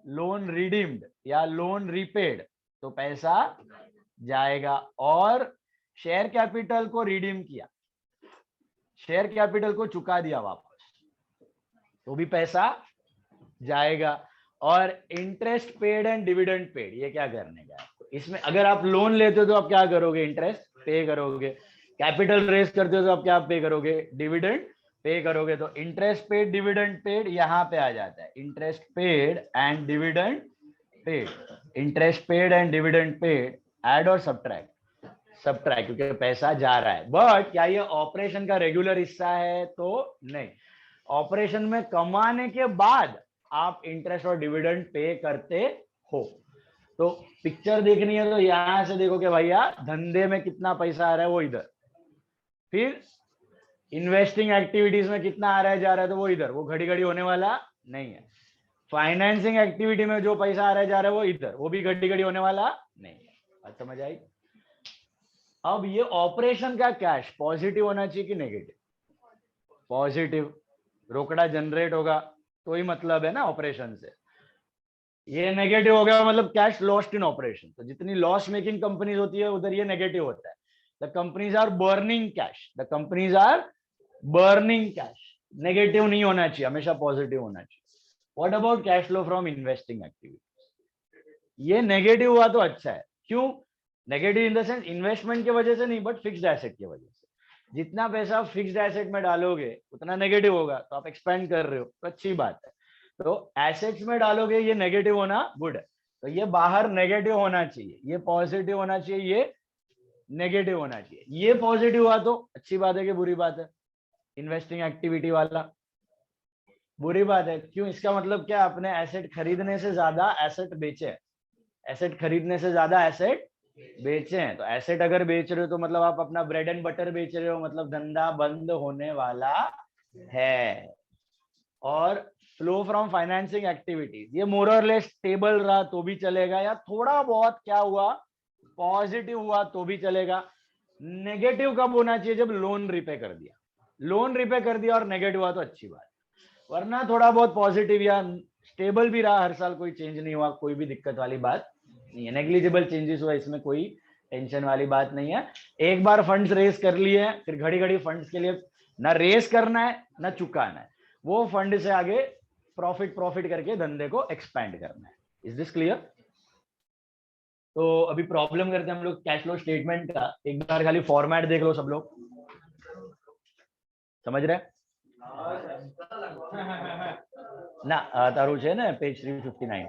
लोन रिडीम्ड या लोन रिपेड, तो पैसा जाएगा। और शेयर कैपिटल को रिडीम किया, शेयर कैपिटल को चुका दिया वापस, तो भी पैसा जाएगा। और interest paid and dividend paid, ये क्या करने का आपको इसमें? अगर आप लोन लेते हो तो आप क्या करोगे? इंटरेस्ट पे करोगे। कैपिटल रेस करते हो तो आप क्या पे करोगे? डिविडेंड पे करोगे। तो इंटरेस्ट पेड, डिविडेंड पेड यहाँ पे आ जाता है, interest paid and dividend paid. Interest paid and dividend paid, add और सब्ट्रैक्ट? सब्ट्रैक्ट, क्योंकि पैसा जा रहा है। बट क्या ये ऑपरेशन का रेगुलर हिस्सा है? तो नहीं। ऑपरेशन में कमाने के बाद आप इंटरेस्ट और डिविडेंड पे करते हो। तो पिक्चर देखनी है तो यहां से देखो कि भैया धंधे में कितना पैसा आ रहा है वो इधर, फिर इन्वेस्टिंग एक्टिविटीज में कितना आ रहा है जा रहा है तो वो इधर, वो घड़ी घड़ी होने वाला नहीं है। फाइनेंसिंग एक्टिविटी में जो पैसा आ रहा है जा रहा है वो इधर, वो भी घड़ी घड़ी होने वाला नहीं है। बात समझ आई? अब ये ऑपरेशन का कैश पॉजिटिव होना चाहिए कि नेगेटिव? पॉजिटिव। रोकड़ा जनरेट होगा तो ही मतलब है ना ऑपरेशन से। ये नेगेटिव हो गया मतलब कैश लॉस्ट इन ऑपरेशन। तो जितनी लॉस मेकिंग कंपनीज होती है उधर ये नेगेटिव होता है। The companies are burning cash, the companies are burning cash. Negative नहीं होना चाहिए, हमेशा पॉजिटिव होना चाहिए। What about cash flow from investing activity? ये नेगेटिव हुआ तो अच्छा है। क्यों negative? In the sense investment की वजह से नहीं, बट फिक्स्ड एसेट की वजह से। जितना पैसा आप फिक्स्ड एसेट में डालोगे उतना नेगेटिव होगा, तो आप एक्सपेंड कर रहे हो तो अच्छी बात है। तो एसेट्स में डालोगे ये नेगेटिव होना गुड है। तो ये बाहर नेगेटिव होना चाहिए, ये पॉजिटिव होना चाहिए, ये नेगेटिव होना चाहिए। ये पॉजिटिव हुआ तो अच्छी बात है कि बुरी बात है? इन्वेस्टिंग एक्टिविटी वाला बुरी बात है। क्यों? इसका मतलब क्या? आपने एसेट खरीदने से ज्यादा एसेट बेचे, एसेट खरीदने से ज्यादा एसेट बेचे हैं। तो एसेट अगर बेच रहे हो तो मतलब आप अपना ब्रेड एंड बटर बेच रहे हो, मतलब धंधा बंद होने वाला है। और फ्लो फ्रॉम फाइनेंसिंग एक्टिविटीज, ये मोर और लेस स्टेबल रहा तो भी चलेगा, या थोड़ा बहुत क्या हुआ पॉजिटिव हुआ तो भी चलेगा। नेगेटिव कब होना चाहिए? जब लोन रिपे कर दिया, लोन रिपे कर दिया और नेगेटिव हुआ तो अच्छी बात, वरना थोड़ा बहुत पॉजिटिव या स्टेबल भी रहा, हर साल कोई चेंज नहीं हुआ, कोई भी दिक्कत वाली बात नहीं है। नेग्लिजिबल चेंजेस हुआ, इसमें कोई टेंशन वाली बात नहीं है। एक बार फंड्स रेस कर लिए, फिर घड़ी घड़ी फंड्स के लिए ना रेस करना है ना चुकाना है, वो फंड से आगे प्रॉफिट करके धंधे को एक्सपैंड करना है। Is this clear? तो अभी प्रॉब्लम करते हैं हम लोग कैश फ्लो स्टेटमेंट का। एक बार खाली फॉर्मेट देख लो सब लोग, समझ रहे ना? तारू છે ને पेज 359,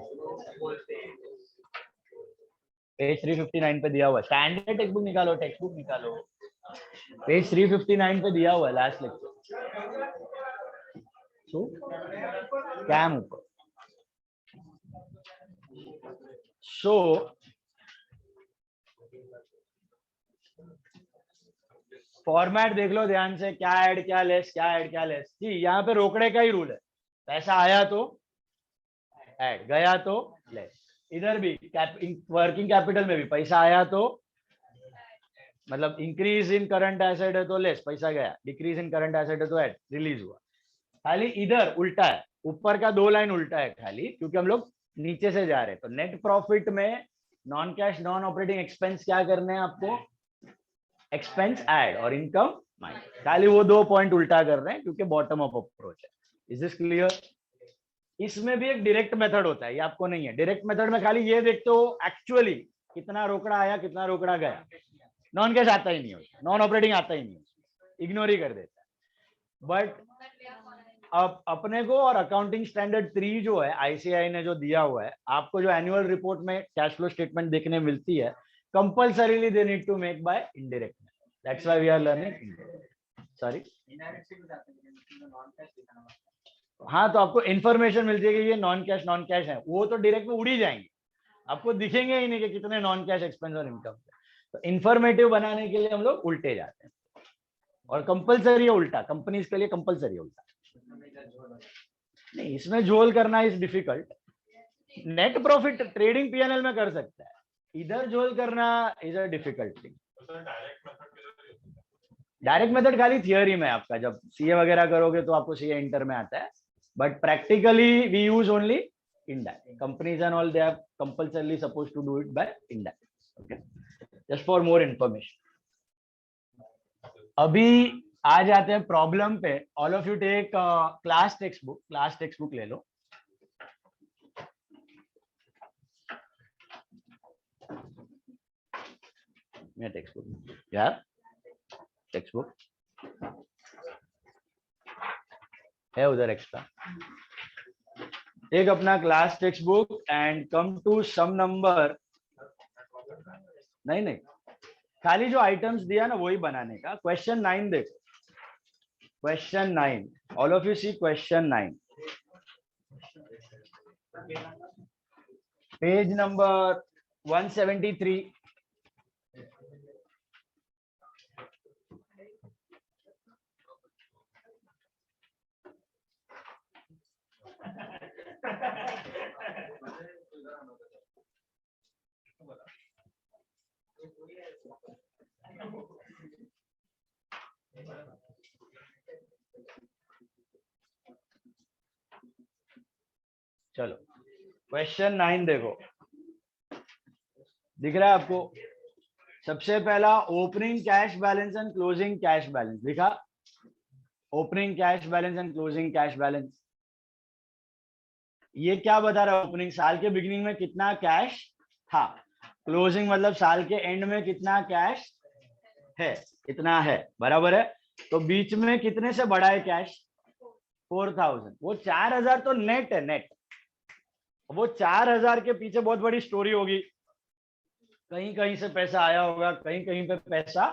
पेज 359 पे दिया हुआ है। स्टैंडर्ड टेक्स्ट बुक निकालो, टेक्स्ट बुक निकालो, पेज 359 पे दिया हुआ है लास्ट लेक्चर। सो कैम ऊपर। सो फॉर्मेट देख लो ध्यान से, क्या ऐड क्या लेस, क्या ऐड क्या लेस। जी, यहाँ पे रोकड़े का ही रूल है, पैसा आया तो ऐड, गया तो लेस। इधर भी वर्किंग कैपिटल में भी पैसा आया तो मतलब इंक्रीज इन करंट एसेट है तो लेस पैसा गया, डिक्रीज इन करंट एसेट है तो ऐड रिलीज हुआ। खाली इधर उल्टा है, ऊपर का 2 लाइन उल्टा है खाली, क्योंकि हम लोग नीचे से जा रहे हैं। तो नेट प्रॉफिट में non cash non operating expense क्या करने हैं आपको? एक्सपेंस ऐड और इनकम माइनस। खाली वो 2 पॉइंट उल्टा कर रहे हैं क्योंकि बॉटम अप अप्रोच है। Is this clear? इसमें भी एक डायरेक्ट मेथड होता है, ये आपको नहीं है। डायरेक्ट मेथड में खाली ये देखते हो एक्चुअली कितना रोकड़ा आया कितना रोकड़ा गया, नॉन कैश आता ही नहीं होता, नॉन ऑपरेटिंग आता ही नहीं, इग्नोर ही कर देता है। बट अब अपने को और अकाउंटिंग स्टैंडर्ड 3 जो है आईसीआई ने जो दिया हुआ है आपको, जो एनुअल रिपोर्ट में कैश फ्लो स्टेटमेंट देखने मिलती है, compulsorily they need to make by indirect, that's why we are learning. Sorry, हाँ, तो आपको इन्फॉर्मेशन मिलती है कि ये नॉन कैश है, वो तो डायरेक्ट में उड़ ही जाएंगे, आपको दिखेंगे ही नहीं कि कितने नॉन कैश एक्सपेंस और इनकम। तो इंफॉर्मेटिव बनाने के लिए हम लोग उल्टे जाते हैं, और कंपलसरी है उल्टा, कंपनीज के लिए कंपलसरी है उल्टा। नहीं, इसमें झोल करना is difficult. Net profit trading PNL में कर सकता है, इधर झोल करना is a difficult thing. Direct method खाली थियोरी में, आपका जब सीए वगैरह करोगे तो आपको सीए इंटर में आता है, but practically we use only indirect. Companies and all, they are compulsorily supposed to do it by indirect. Okay, just for more information. अभी आ जाते हैं प्रॉब्लम पे। All of you take class textbook, class textbook ले लो। मैं textbook यार, textbook है उधर एक्स्ट्रा। टेक अपना class textbook and come to some number. नहीं, खाली जो आइटम्स दिया ना वही बनाने का। क्वेश्चन 9 देखो, question 9, all of you see question 9, page number 173। चलो क्वेश्चन 9 देखो, दिख रहा है आपको? सबसे पहला opening cash balance and closing cash balance लिखा, opening cash balance and closing cash balance. ये क्या बता रहा है? ओपनिंग साल के बिगिनिंग में कितना कैश था, क्लोजिंग मतलब साल के एंड में कितना कैश है, इतना है, बराबर है। तो बीच में कितने से बड़ा है कैश? 4000। वो 4000 तो नेट है, नेट। वो 4000 के पीछे बहुत बड़ी स्टोरी होगी, कहीं कहीं से पैसा आया होगा, कहीं कहीं पे पैसा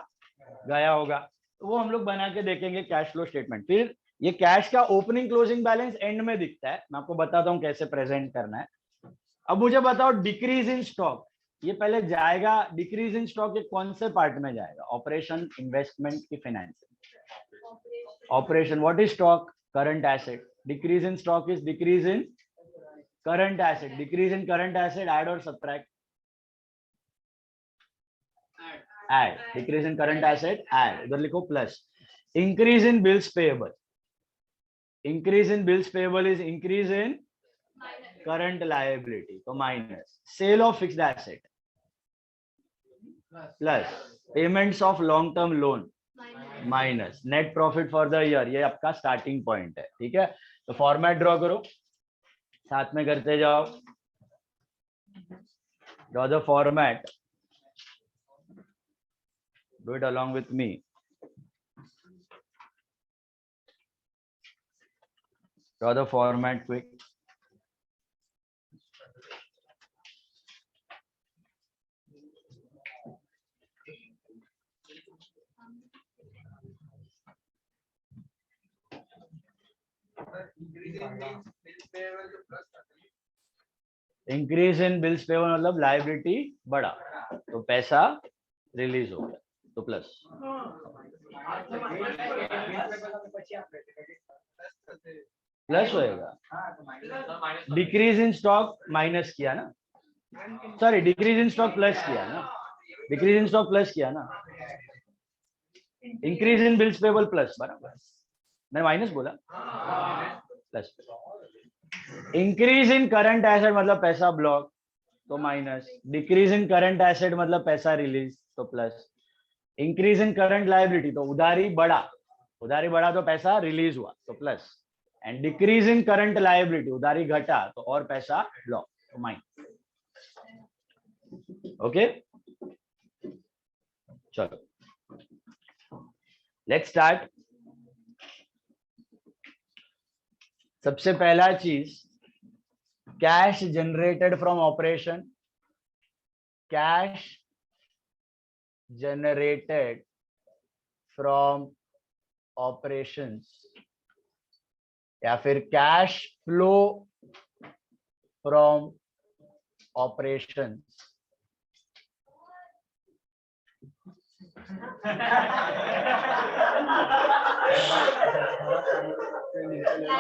गया होगा, तो वो हम लोग बना के देखेंगे कैश फ्लो स्टेटमेंट। फिर ये कैश का ओपनिंग क्लोजिंग बैलेंस एंड में दिखता है, मैं आपको बताता हूँ कैसे प्रेजेंट करना है। अब मुझे बताओ डिक्रीज इन स्टॉक, ये पहले जाएगा डिक्रीज इन स्टॉक, ये कौन से पार्ट में जाएगा? ऑपरेशन, इन्वेस्टमेंट की finance? Operation. What is stock? Current asset. Decrease in stock is decrease in current asset. Decrease in current asset, add और subtract? Add. Decrease in current asset, add, उधर लिखो plus. Increase in bills payable, increase in bills payable is increase in current liability, तो minus. Sale of fixed asset plus, payments of long term loan minus, net profit for the year, ये आपका starting point है, ठीक है। तो format draw करो, साथ में करते जाओ। Draw the format, do it along with me. Draw the format quick. Increase in bills payable मतलब लायबिलिटी बढ़ा, तो पैसा रिलीज हो गया, तो प्लस। प्लस होएगा। डिक्रीज इन स्टॉक माइनस किया ना, sorry decrease in stock plus किया ना, डिक्रीज इन स्टॉक प्लस किया ना, increase in bills payable plus, बराबर। मैंने माइनस बोला, plus. Increase in current asset मतलब पैसा ब्लॉक, तो minus. Decrease in current asset मतलब पैसा रिलीज, तो plus. Increase in current liability तो उधारी बढ़ा, उधारी बढ़ा तो पैसा रिलीज हुआ, तो plus. And decrease in current liability, उधारी घटा तो और पैसा ब्लॉक, तो माइनस। ओके, चलो लेट्स स्टार्ट। सबसे पहला चीज, cash generated from operation, cash generated from operations या फिर कैश फ्लो फ्रॉम ऑपरेशंस।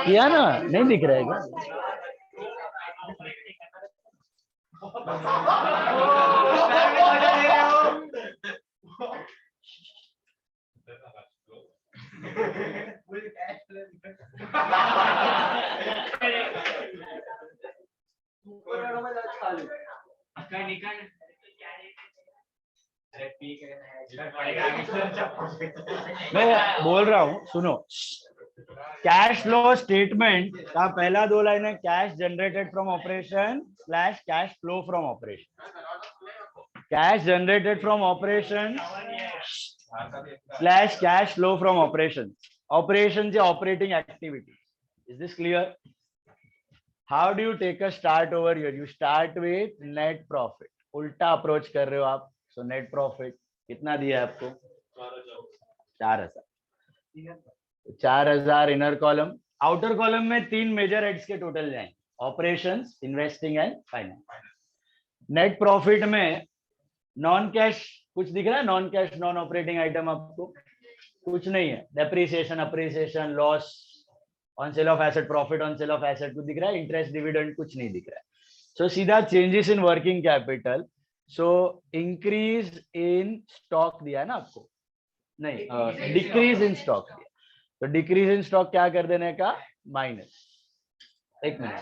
किया ना, नहीं दिख रहा है क्या? मैं बोल रहा हूँ, सुनो। कैश फ्लो स्टेटमेंट का पहला दो लाइन है cash generated from operation slash cash flow from operation. Cash generated from operation slash cash flow from operation. Operation से operating activity. Is this clear? How do you take a start over here? You start with net profit. उल्टा approach कर रहे हो आप। So net profit कितना दिया है आपको? 4000। 4000 इनर कॉलम। आउटर कॉलम में 3 मेजर हेड्स के टोटल जाएंगे, operations, investing and finance. Net profit में नॉन कैश कुछ दिख रहा है? Non cash non operating item आपको कुछ नहीं है। Depreciation, appreciation, loss on sale of asset, profit on sale of asset कुछ दिख रहा है? इंटरेस्ट, डिविडेंड कुछ नहीं दिख रहा है। सो सीधा changes in working capital. So increase in stock दिया है ना आपको? नहीं, डिक्रीज इन स्टॉक दिया। तो डिक्रीज इन स्टॉक क्या कर देने का? माइनस। एक minute,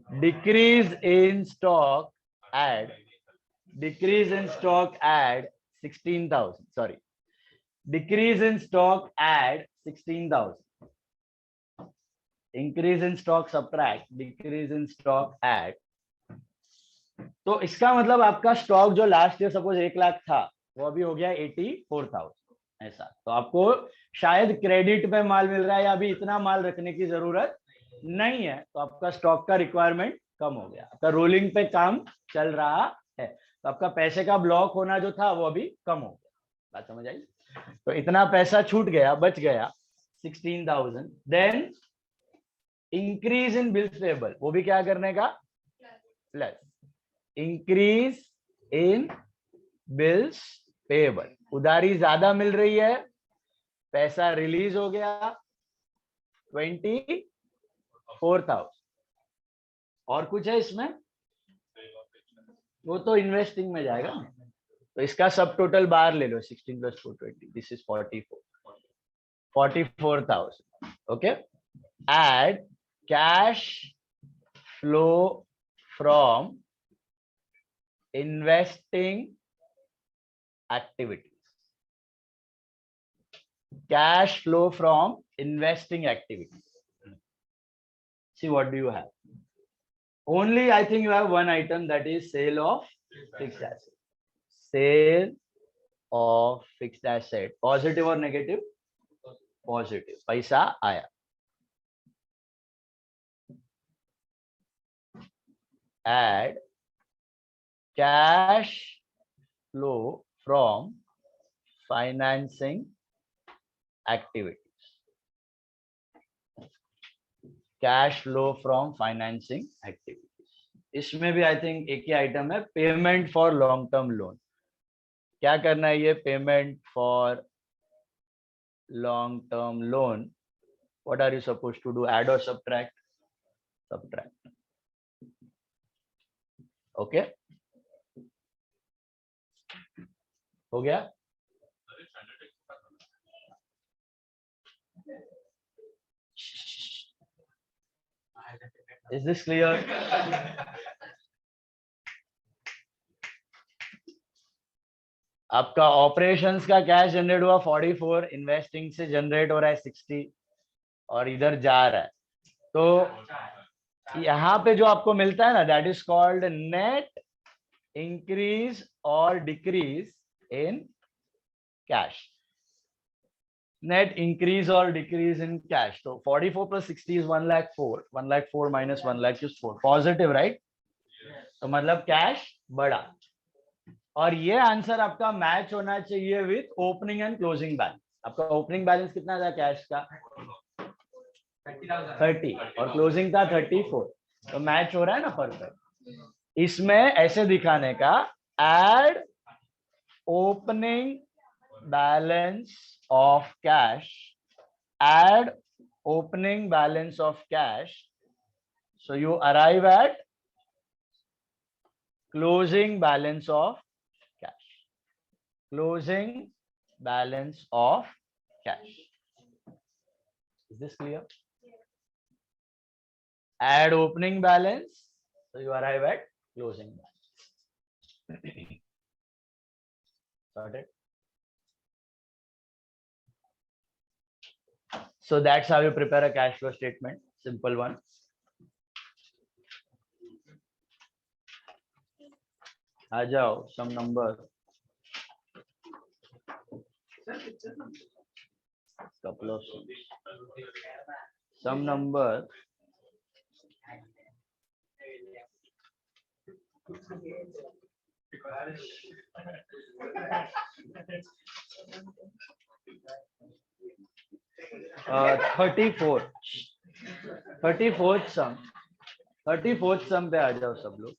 decrease in stock add, decrease in stock add 16,000, sorry, decrease in stock add 16,000, increase in stock subtract decrease in stock add. तो इसका मतलब आपका स्टॉक जो लास्ट ईयर सपोज 1 लाख था वो अभी हो गया 84,000 ऐसा। तो आपको शायद क्रेडिट पे माल मिल रहा है या अभी इतना माल रखने की जरूरत नहीं है, तो आपका स्टॉक का रिक्वायरमेंट कम हो गया, आपका रोलिंग पे काम चल रहा है, तो आपका पैसे का ब्लॉक होना जो था वो अभी कम हो गया। बात समझ आई? तो इतना पैसा छूट गया, बच गया 16,000। Then increase in bills payable, वो भी क्या करने का? Plus increase in bills payable. उधारी ज्यादा मिल रही है, पैसा रिलीज हो गया 24,000। और कुछ है इसमें? वो तो इन्वेस्टिंग में जाएगा। तो इसका सब टोटल बाहर ले लो, 16 + 4 20, this is 44,000। Okay. Add cash flow from investing activities. Cash flow from investing activities. See, what do you have? Only I think you have one item, that is sale of fixed asset. Sale of fixed asset. Positive or negative? Positive. पैसा आया. Add cash flow from financing activities. Cash flow from financing activities. इसमें भी I think एक ही item है, payment for long term loan. क्या करना है ये? Payment for long term loan. What are you suppose to do? Add और सब्ट्रैक्ट? सब्ट्रैक्ट। ओके, हो गया? Is this clear? आपका ऑपरेशंस का कैश जनरेट हुआ 44, इन्वेस्टिंग से जनरेट हो रहा है 60 और इधर जा रहा है। तो यहाँ पे जो आपको मिलता है ना, that is called net increase और decrease in cash. Net increase और डिक्रीज इन कैश। तो 44 + 60 is 1,04,000. 1,04,000 - 1,00,000 is 4, positive, right? तो मतलब कैश बढ़ा। और ये आंसर आपका मैच होना चाहिए with opening and closing balance. आपका ओपनिंग बैलेंस कितना था कैश का? 30 और क्लोजिंग था 34, तो मैच हो रहा है ना परफेक्ट। इसमें ऐसे दिखाने का, add opening balance of cash, add opening balance of cash, so you arrive at closing balance of cash, closing balance of cash. Is this clear? Add opening balance, so you arrive at closing balance. Sorted? So that's how you prepare a cash flow statement. Simple one. आ जाओ, some number. Couple of some number. Uh, 34th sum, 34th sum पे आ जाओ सब लोग।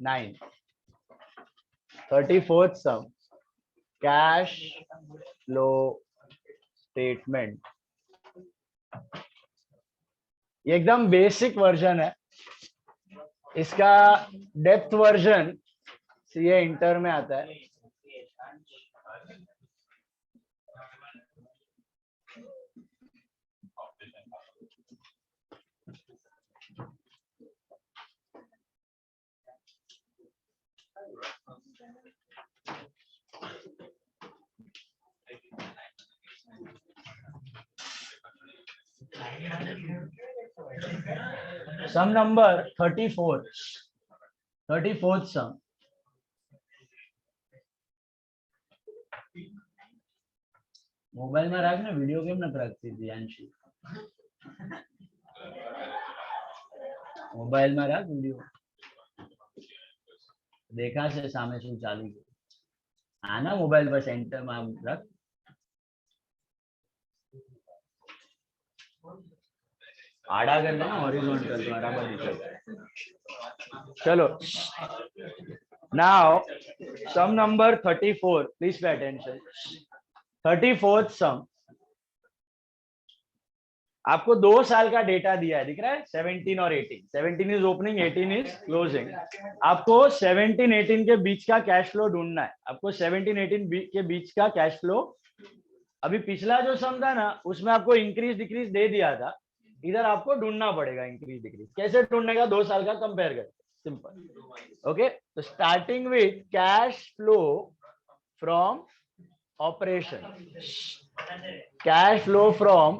9 34th sum, cash flow statement। ये एकदम basic version है, इसका depth version CA inter में आता है। सम नंबर 34th सम। मोबाइल में राख ने वीडियो गेम न રાખતી દિયાંશી, મોબાઈલ માં રાખ वीडियो, देखा से सामे શું ચાલુ છે। આના મોબાઈલ પર સેન્ટર માં રાખ। आड़ा कर देना, हॉरिजॉन्टल बराबर निकलता है। चलो, now sum number 34, please pay attention. 34th sum, आपको 2 साल का डेटा दिया है, दिख रहा है 17 और 18। 17 इज ओपनिंग, 18 इज क्लोजिंग। आपको 17-18 के बीच का कैश फ्लो ढूंढना है। आपको 17-18 के बीच का कैश फ्लो, अभी पिछला जो सम था ना उसमें आपको इंक्रीज डिक्रीज दे दिया था, इधर आपको ढूंढना पड़ेगा इंक्रीज डिक्रीज। कैसे ढूंढने का? 2 साल का कंपेयर करके, सिंपल। ओके, तो starting with cash flow from operation, cash flow from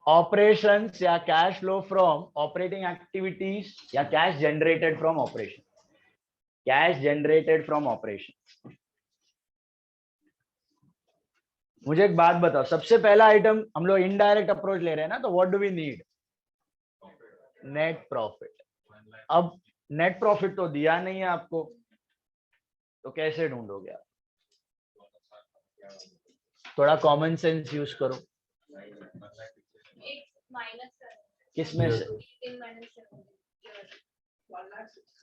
operations या cash flow from operating activities या cash generated from operation, cash generated from operation. मुझे एक बात बताओ, सबसे पहला आइटम हम लोग इनडायरेक्ट अप्रोच ले रहे हैं ना, तो what do we need? Net profit. अब नेट प्रॉफिट तो दिया नहीं है आपको, तो कैसे ढूंढोगे आप? थोड़ा कॉमन सेंस यूज करो। किसमें से?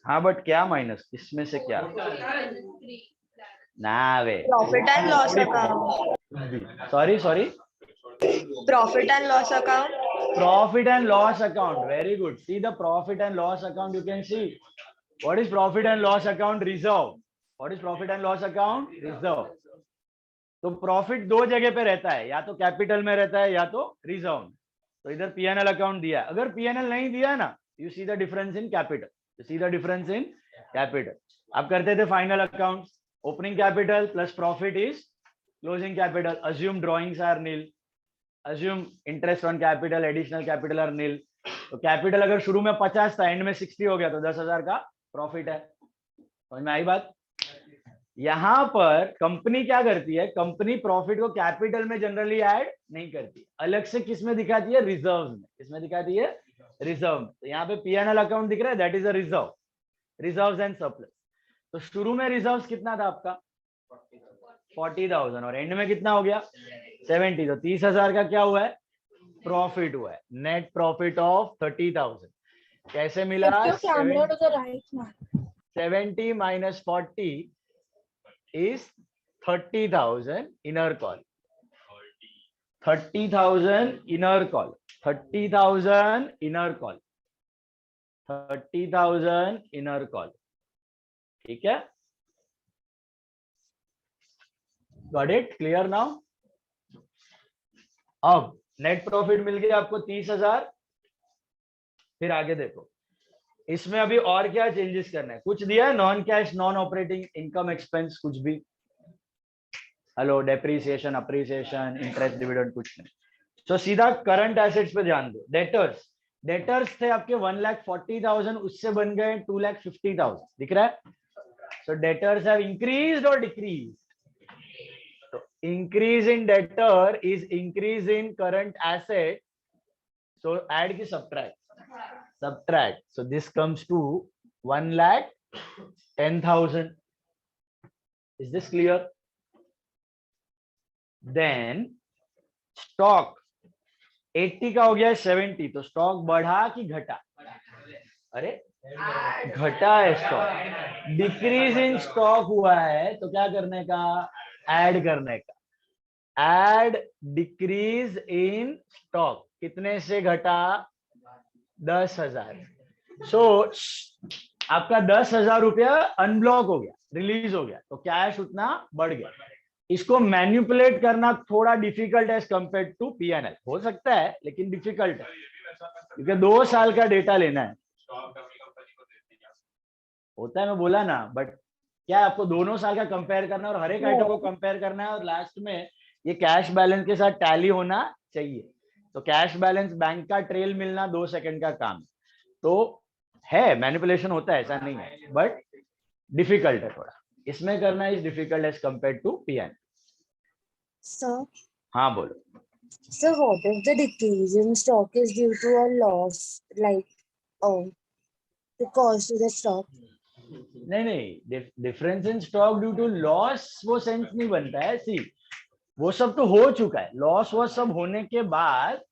हाँ, बट क्या माइनस? किसमें से क्या? ना वे, profit and loss account. Sorry Profit and loss account. Profit and loss account, very good. See the profit and loss account, you can see what is profit and loss account? Reserve. What is profit and loss account? Reserve. तो profit 2 जगह पे रहता है, या तो capital में रहता है या तो रिजर्व में। तो इधर पीएनएल अकाउंट दिया है, अगर पीएनएल नहीं दिया ना, you see the difference in capital, you see the difference in capital. आप करते थे final account, opening capital plus profit is closing capital, assume drawings are nil, assume interest on capital, additional capital are nil. तो capital अगर शुरू में 50 था, and में 60 हो गया, तो 10,000 का प्रॉफिट है। समझ में आई बात? यहां पर कंपनी क्या करती है? कंपनी प्रॉफिट को कैपिटल में जनरली ऐड नहीं करती, अलग से किस में दिखाती है? रिजर्व में। किसमें दिखाती है? रिजर्व में। तो यहाँ पे पीएनएल अकाउंट दिख रहा है, that is a reserve. Reserves and surplus. तो शुरू में रिजर्व्स कितना था आपका 40,000 और एंड में कितना हो गया 70। तो 30,000 का क्या हुआ है प्रॉफिट हुआ है, नेट प्रॉफिट ऑफ 30,000। कैसे मिला 70 minus 40 is 30,000 inner call, 30,000 inner call, 30,000 inner call, 30,000 inner call। ठीक है, गॉट इट, क्लियर नाउ। अब नेट प्रॉफिट मिल गया आपको 30,000। फिर आगे देखो, इसमें अभी और क्या चेंजेस करना है, कुछ दिया है non cash non operating income expense, कुछ भी, hello, depreciation appreciation interest dividend, कुछ नहीं। तो सीधा करंट एसेट्स पे ध्यान दो। डेटर्स, डेटर्स थे आपके 1,40,000, उससे बन गए 2,50,000, दिख रहा है। सो डेटर्स हैव इंक्रीज्ड और डिक्रीज्ड। तो increase in debtor is increase in current asset, so add की subtract, subtract, so this comes to 1,10,000. Is this clear? Then stock 80 का हो गया 70, तो स्टॉक बढ़ा कि घटा, अरे घटा है स्टॉक। डिक्रीज इन स्टॉक हुआ है तो क्या करने का, ऐड करने का। ऐड डिक्रीज इन स्टॉक, कितने से घटा 10,000। सो आपका 10,000 रुपया अनब्लॉक हो गया, रिलीज हो गया, तो कैश उतना बढ़ गया। इसको मैनिपुलेट करना थोड़ा डिफिकल्ट है एज कंपेयर टू पीएनएल, हो सकता है लेकिन डिफिकल्ट है क्योंकि 2 साल का डेटा लेना है। होता है, मैं बोला ना, बट क्या आपको दोनों साल का कंपेयर करना है और हर एक आइटम को कंपेयर करना है और लास्ट में ये कैश बैलेंस के साथ टैली होना चाहिए। तो कैश बैलेंस बैंक का ट्रेल मिलना 2 सेकंड का काम, तो है मैनिपुलेशन होता है, ऐसा नहीं है, बट डिफिकल्ट है थोड़ा इसमें करना, is difficult as compare to PN. Sir, हाँ बोलो। So what if the decrease in stock is due to a loss, like the cost of the stock? नहीं, difference in stock due to loss वो sense नहीं बनता है। सी, वो सब तो हो चुका है, लॉस वो सब होने के बाद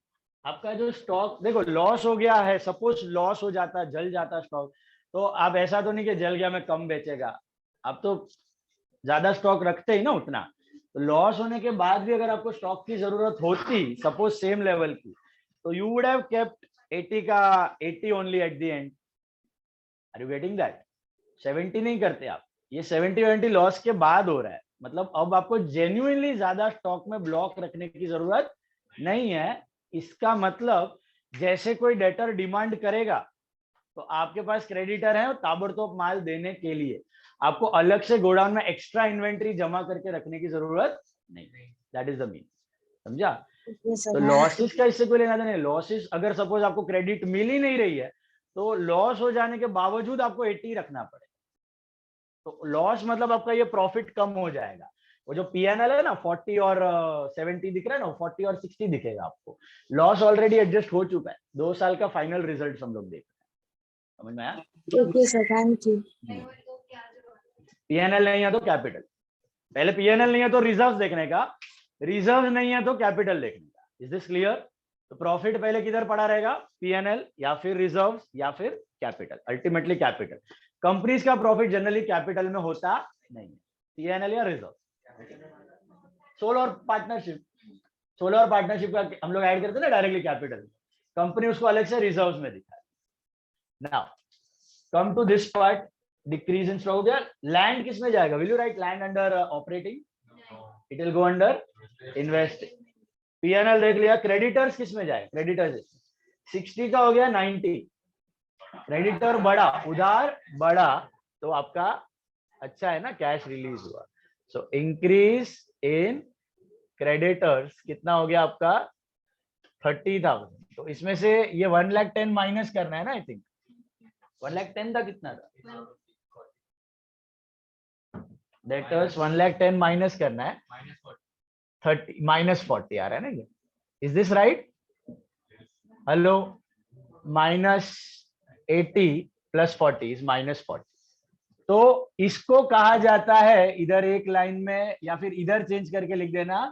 आपका जो स्टॉक, देखो लॉस हो गया है, सपोज लॉस हो जाता, जल जाता स्टॉक, तो आप ऐसा तो नहीं कि जल गया मैं कम बेचेगा, आप तो ज्यादा स्टॉक रखते ही ना उतना। तो लॉस होने के बाद भी अगर आपको स्टॉक की जरूरत होती, सपोज सेम लेवल की, तो यू वुड हैव केप्ट 80 का 80 only at the end. Are you getting that? 70 नहीं करते आप, ये 70 लॉस के बाद हो रहा है, मतलब अब आपको जेन्युइनली ज्यादा स्टॉक में ब्लॉक रखने की जरूरत नहीं है। इसका मतलब जैसे कोई डेटर डिमांड करेगा तो आपके पास क्रेडिटर है ताबड़तोड़ माल देने के लिए, आपको अलग से गोडाउन में एक्स्ट्रा इन्वेंट्री जमा करके रखने की जरूरत नहीं। दैट इज द मीन, समझा? तो लॉसेस का इससे कोई लेना देना नहीं। लॉसेस अगर सपोज आपको क्रेडिट मिल ही नहीं रही है तो लॉस हो जाने के बावजूद आपको 80 रखना पड़े, तो लॉस मतलब आपका ये प्रॉफिट कम हो जाएगा। वो जो पीएनएल है ना 40 और 70 दिख रहा है ना, 40 और 60 दिखेगा आपको। लॉस ऑलरेडी एडजस्ट हो चुका है, 2 साल का फाइनल रिजल्ट हम लोग देख रहे हैं, समझ में आया? Okay sir, thank you. PNL नहीं है तो कैपिटल, पहले पीएनएल नहीं है तो रिजर्व देखने का, रिजर्व नहीं है तो कैपिटल देखने का। Is this clear? तो प्रॉफिट पहले किधर पड़ा रहेगा, पीएनएल या फिर रिजर्व या फिर कैपिटल, अल्टीमेटली कैपिटल। कंपनीज का प्रॉफिट जनरली कैपिटल में होता नहीं है, पीएनएल या reserve. Solar partnership, solar partnership का हम लोग ऐड करते हैं ना डायरेक्टली कैपिटल, कंपनी उसको अलग से रिजर्व्स में दिखा है। Now come to this part, decrease in stock हो गया। लैंड किस में जाएगा? Will you write land under operating? It will go under investing. PNL देख लिया। क्रेडिटर्स किस में जाए? क्रेडिटर्स 60 का हो गया 90, क्रेडिटर बढ़ा, उधार बढ़ा, तो आपका अच्छा है ना, कैश रिलीज हुआ। सो इंक्रीज इन क्रेडिटर्स कितना हो गया आपका 30,000। तो इसमें से ये 1,10,000 माइनस करना है ना, आई थिंक 1,10,000 था, कितना था डेटर्स? 1,10,000 माइनस करना है, 30 माइनस 40 आ रहा है ना ये। Is this right? Hello, -80 + 40 is -40, तो इसको कहा जाता है, इधर एक लाइन में या फिर इधर चेंज करके लिख देना,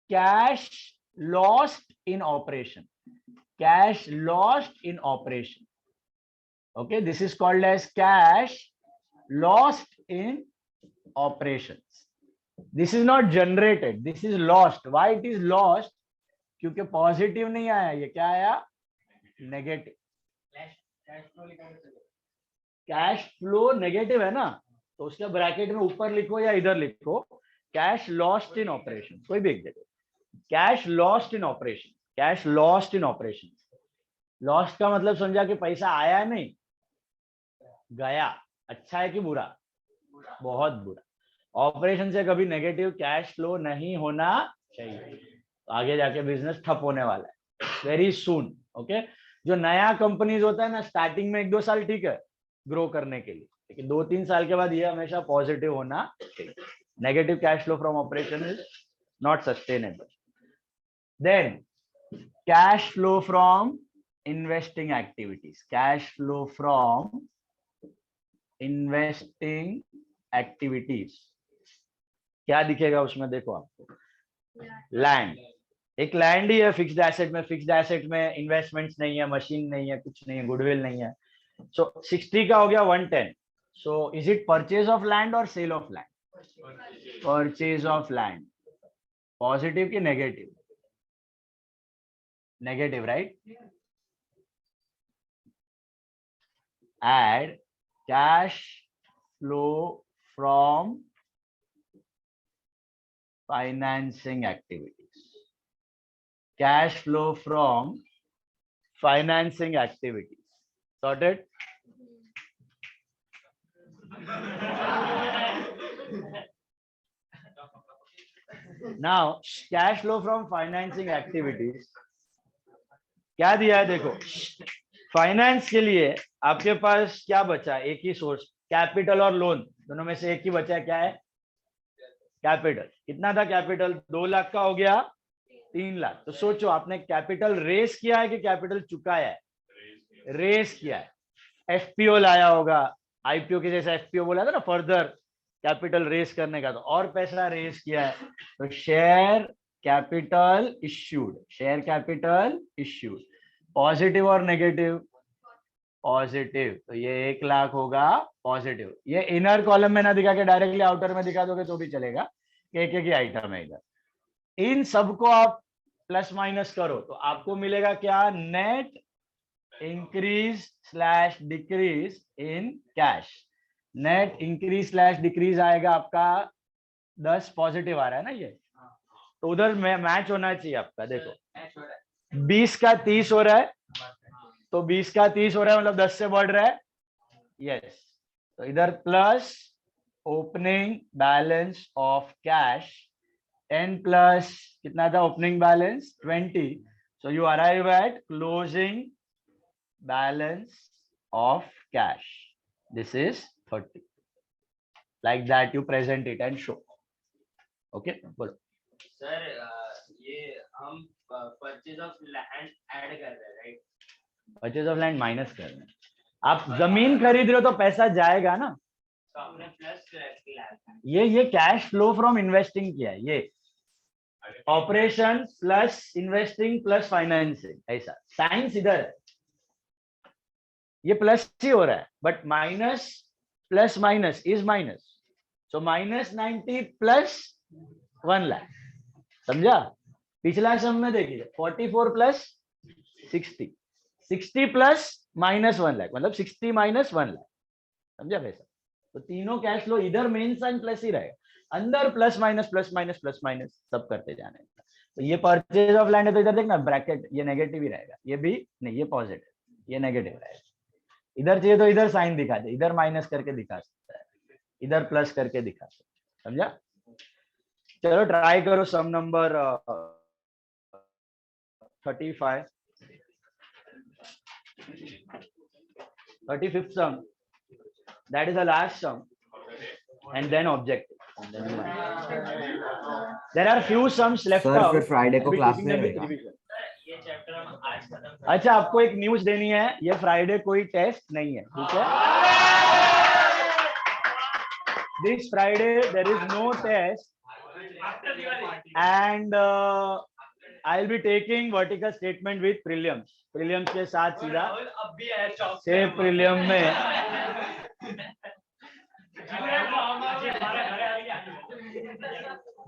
cash lost in operation, cash lost in operation. Okay, this is called as cash lost in operations. This is not generated, this is lost. Why it is lost? क्योंकि पॉजिटिव नहीं आया, ये क्या आया, नेगेटिव. कैश फ्लो नेगेटिव है ना, तो उसके ब्रैकेट में ऊपर लिखो या इधर लिखो, कैश लॉस्ट इन ऑपरेशन, कोई भी एक जगह, cash lost in operation, cash lost in operation. Lost का मतलब समझा कि पैसा आया नहीं, गया. अच्छा है कि बुरा, बहुत बुरा. ऑपरेशन से कभी नेगेटिव कैश फ्लो नहीं होना चाहिए, आगे जाके बिजनेस ठप होने वाला है वेरी सून. ओके, जो नया कंपनीज होता है ना, स्टार्टिंग में 1-2 साल ठीक है ग्रो करने के लिए, लेकिन 2-3 साल के बाद ये हमेशा पॉजिटिव होना चाहिए. Negative cash flow from operation is not sustainable. Then cash flow from investing activities, cash flow from investing activities. क्या दिखेगा उसमें, देखो आपको लैंड, एक लैंड ही है फिक्स्ड एसेट में. फिक्स्ड एसेट में इन्वेस्टमेंट्स नहीं है, मशीन नहीं है, कुछ नहीं है, गुडविल नहीं है. सो 60 का हो गया 110. So is it purchase of land और sale of land? Purchase of land. Positive की negative? Negative, right. Add cash flow from financing activities, cash flow from financing activities. Sorted? Now cash flow from financing activities क्या दिया है, देखो finance के लिए आपके पास क्या बचा, एक ही सोर्स, कैपिटल और लोन, दोनों में से एक ही बचा है. क्या है, कैपिटल. कितना था कैपिटल, 2 लाख का हो गया 3 लाख. तो सोचो आपने कैपिटल रेस किया है कि कैपिटल चुकाया है? रेस किया है. एफपीओ लाया होगा, आईपीओ के जैसा एफपीओ बोला था ना, फर्दर कैपिटल रेस करने का, तो और पैसा रेस किया है. तो share capital issued, share capital issued. Positive और नेगेटिव? पॉजिटिव. तो ये 1 लाख होगा पॉजिटिव. ये इनर कॉलम में ना दिखा के डायरेक्टली आउटर में दिखा दोगे तो भी चलेगा, एक एक ही आइटम है इधर. इन सबको आप प्लस माइनस करो तो आपको मिलेगा क्या, net increase slash decrease in cash. Net increase slash decrease आएगा आपका 10 पॉजिटिव आ रहा है ना ये, तो उधर मैच होना चाहिए आपका. देखो 20 का 30 हो रहा है, तो 20 का 30 हो रहा है मतलब 10 से बढ़ रहा है. यस, तो इधर plus opening balance of cash, n plus कितना था opening balance 20. So you arrive at closing balance of cash. This is 30. Like that you present it and show. Okay, बोलो सर. ये हम परचेज ऑफ लैंड ऐड कर रहे हैं, right? Purchase of land minus कर रहे हैं. आप जमीन खरीद रहे हो तो पैसा जाएगा ना, तो हमने प्लस किया. ये कैश फ्लो फ्रॉम इन्वेस्टिंग किया है. ये operation plus investing plus financing, ऐसा साइंस इधर है. ये प्लस ही हो रहा है, but minus plus minus is minus. So -90 plus 1 lakh. समझा? पिछला सम में देखिए 44 प्लस 60, 60 प्लस -1 लाख, मतलब 60 माइनस 1 लाख. समझा कैसा? तो तीनों कैश फ्लो इधर मेन साइन प्लस ही रहेगा, अंदर plus minus plus minus plus minus सब करते जाने. तो ये परचेज ऑफ लैंड है तो इधर देखना ब्रैकेट ये नेगेटिव ही रहेगा, ये भी नहीं, ये पॉजिटिव, ये नेगेटिव रहेगा. इधर चाहिए तो इधर साइन दिखा दे, इधर माइनस करके दिखा सकता है, इधर प्लस करके दिखा सकता है. समझा? चलो ट्राई करो सम number 35, 35th sum. That is the last sum, and then objective. And then there are few sums left Sir, out. फिर Friday को We'll be class keeping में them with रहेगा. revision. ये चैप्टर हम आज खत्म कर. अच्छा, आपको एक न्यूज देनी है, ये फ्राइडे कोई टेस्ट नहीं है, ठीक है? this Friday there is no test, and I'll be taking vertical statement with prelims. Prelims के साथ सीधा अब भी है चौक 6 prelim में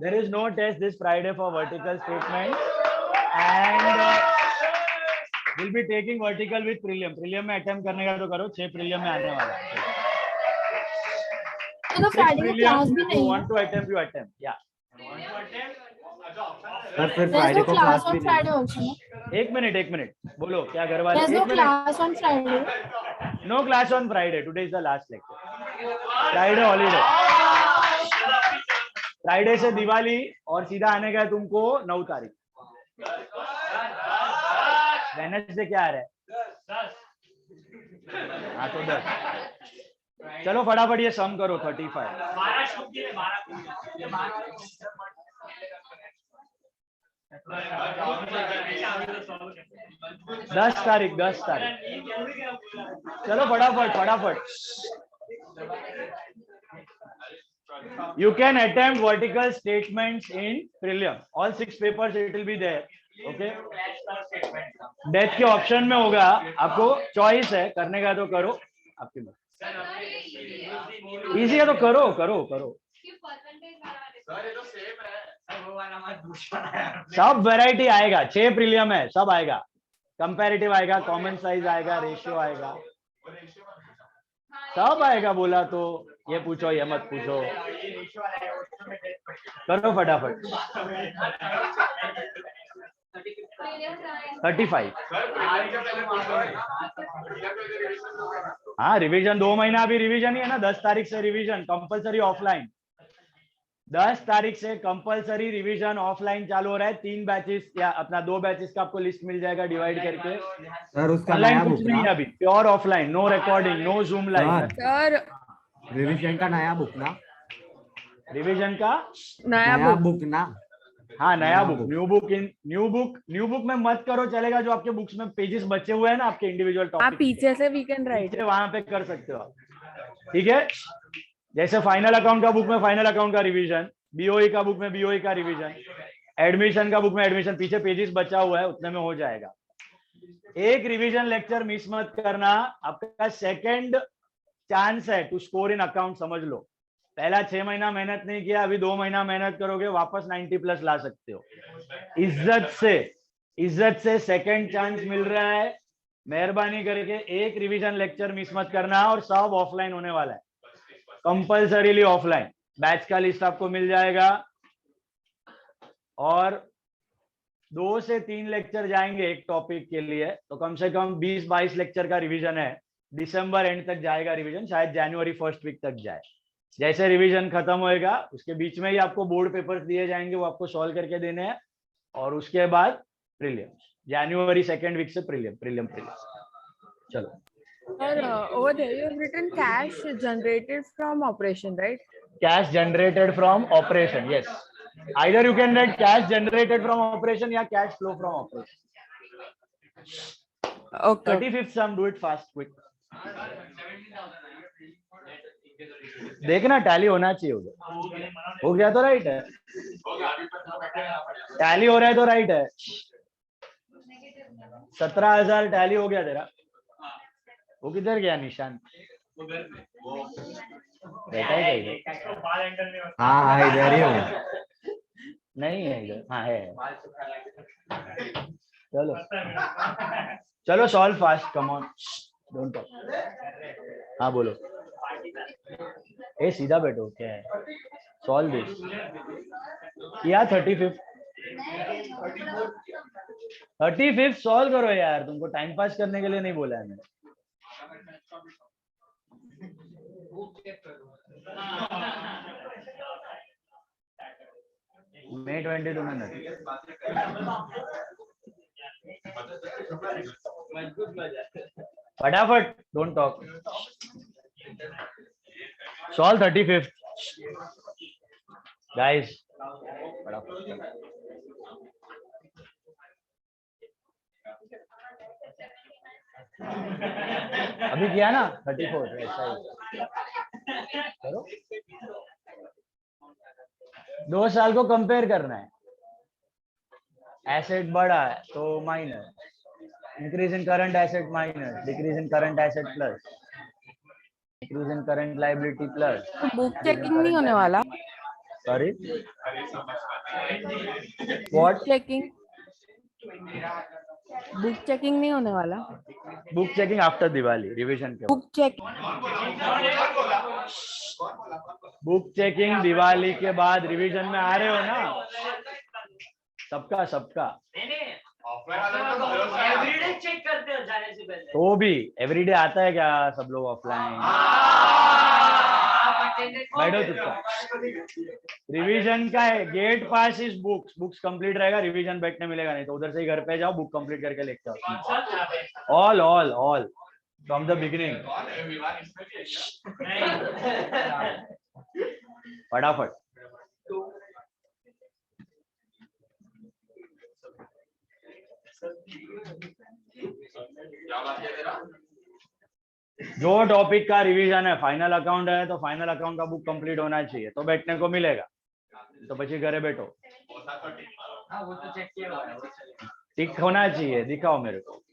there is no test this Friday for vertical statement, and we'll be taking vertical with prelim. Prelim में attempt करने का तो करो, 6 prelim में आने वाला है. तो फ्राइडे को क्लास भी You नहीं है. want to attempt, you attempt. Yeah. Sir फिर There's फ्राइडे no को class क्लास on भी नहीं Friday also. एक मिनट बोलो क्या घर वाले. There's no class on Friday. No class on Friday. Today is the last lecture. Friday holiday. Friday से दिवाली और सीधा आने का है तुमको 9 तारीख. वेडनेसडे क्या आ रहा है? 10. हाँ तो 10. चलो फटाफट ये सम करो 35. 10 तारीख. चलो फटाफट. You can attempt vertical statements in prelim. All 6 papers it will be there. Okay. Death के ऑप्शन में होगा, आपको चॉइस है, करने का तो करो, आपकी मर्जी. इजी है तो करो. सब वैरायटी आएगा. 6 प्रीलियम है, सब आएगा. कंपैरेटिव आएगा, कॉमन साइज आएगा, रेशियो आएगा, सब आएगा. बोला तो ये पूछो, ये मत पूछो. करो फटाफट. 35. हाँ रिवीजन 2 महीना अभी रिवीजन ही है ना. 10 तारीख से रिवीजन कंपलसरी ऑफलाइन. 10 तारीख से कंपलसरी रिवीजन ऑफलाइन चालू हो रहा है. 3 बैचेस या अपना 2 बैचेस का आपको लिस्ट मिल जाएगा डिवाइड करके. सर उसका ऑनलाइन नया कुछ बुक नहीं है ना अभी, pure offline. No recording, no zoom live. Sir revision का नया बुक ना रिवीजन का नया बुक ना. हाँ नया नया बुक. बुक. न्यू बुक में मत करो, चलेगा. जो आपके बुक्स में पेजेस बचे हुए हैं ना आपके इंडिविजुअल आप टॉपिक, पीछे से वी कैन राइट. वहां पे कर सकते हो आप. ठीक है. जैसे फाइनल अकाउंट का बुक में फाइनल अकाउंट का रिवीजन, बीओई का बुक में बीओई का रिवीजन, एडमिशन का बुक में एडमिशन, पीछे पेजेस बचा हुआ है उतने में हो जाएगा. एक रिवीजन लेक्चर मिस मत करना. आपका सेकंड चांस है टू स्कोर इन अकाउंट. समझ लो, पहला 6 महीना मेहनत नहीं किया, अभी 2 महीना मेहनत करोगे, वापस 90+ ला सकते हो. इज्जत से सेकंड चांस मिल रहा है. मेहरबानी करके एक रिवीजन लेक्चर मिस मत करना. और सब ऑफलाइन होने वाला है, कंपल्सरीली ऑफलाइन. बैच का लिस्ट आपको मिल जाएगा और 2 से 3 लेक्चर जाएंगे एक टॉपिक के लिए. तो कम से कम 20-22 लेक्चर का रिवीजन है. दिसंबर एंड तक जाएगा रिवीजन, शायद जनवरी फर्स्ट वीक तक जाए. जैसे रिवीजन खत्म होएगा उसके बीच में ही आपको बोर्ड पेपर्स दिए जाएंगे, वो आपको सॉल्व करके देने हैं. और उसके बाद प्रीलिम्स, जनवरी सेकेंड वीक से प्रीलिम. चलो. Sir, over there you have written cash generated from operation, right? Cash generated from operation, yes. Either you can write cash generated from operation या cash flow from operation. Okay. 35th sum, do it fast, quick. देखना tally होना चाहिए उधर. हो गया तो right है. Tally हो रहा है तो राइट है. 17,000 टैली हो गया तेरा. वो किधर गया निशान? बैठा है इधर? हाँ इधर ही हूँ. नहीं है इधर. हाँ है. चलो solve fast. Come on, don't talk. हाँ बोलो. ए सीधा बैठो. क्या है? Solve this. या 35th सॉल्व करो यार. तुमको टाइम पास करने के लिए नहीं बोला है मैंने. May 22 में नहीं. फटाफट, don't talk. Solve 35th guys. अभी किया ना 34. ऐसा ही करो. 2 साल को कंपेयर करना है, एसेट बढ़ा है तो minus, increase in current asset minus, decrease in current asset plus, increase in current liability plus, तो बुक चेकिंग नहीं होने वाला? सॉरी बुक चेकिंग नहीं होने वाला? Book checking after Diwali, revision के book check book checking Diwali के बाद रिवीजन में आ रहे हो ना, सबका एवरीडे चेक करते हो जाने से पहले? तो भी एवरीडे आता है क्या सब लोग ऑफलाइन? बैठो चुपचाप। रिवीजन का है, gate pass is books complete रहेगा, रिवीजन बैठने मिलेगा नहीं, तो उधर से ही घर पे जाओ, बुक कंप्लीट करके लेके आओ। ऑल फ्रॉम द बिगिनिंग, फटाफट। जो टॉपिक का रिवीजन है, फाइनल अकाउंट है तो फाइनल अकाउंट का बुक कंप्लीट होना चाहिए, तो बैठने को मिलेगा, तो बच्चे घरे बैठो। हाँ वो तो चेक किया हुआ है, वो चलेगा। टिक होना चाहिए, दिखाओ मेरे को।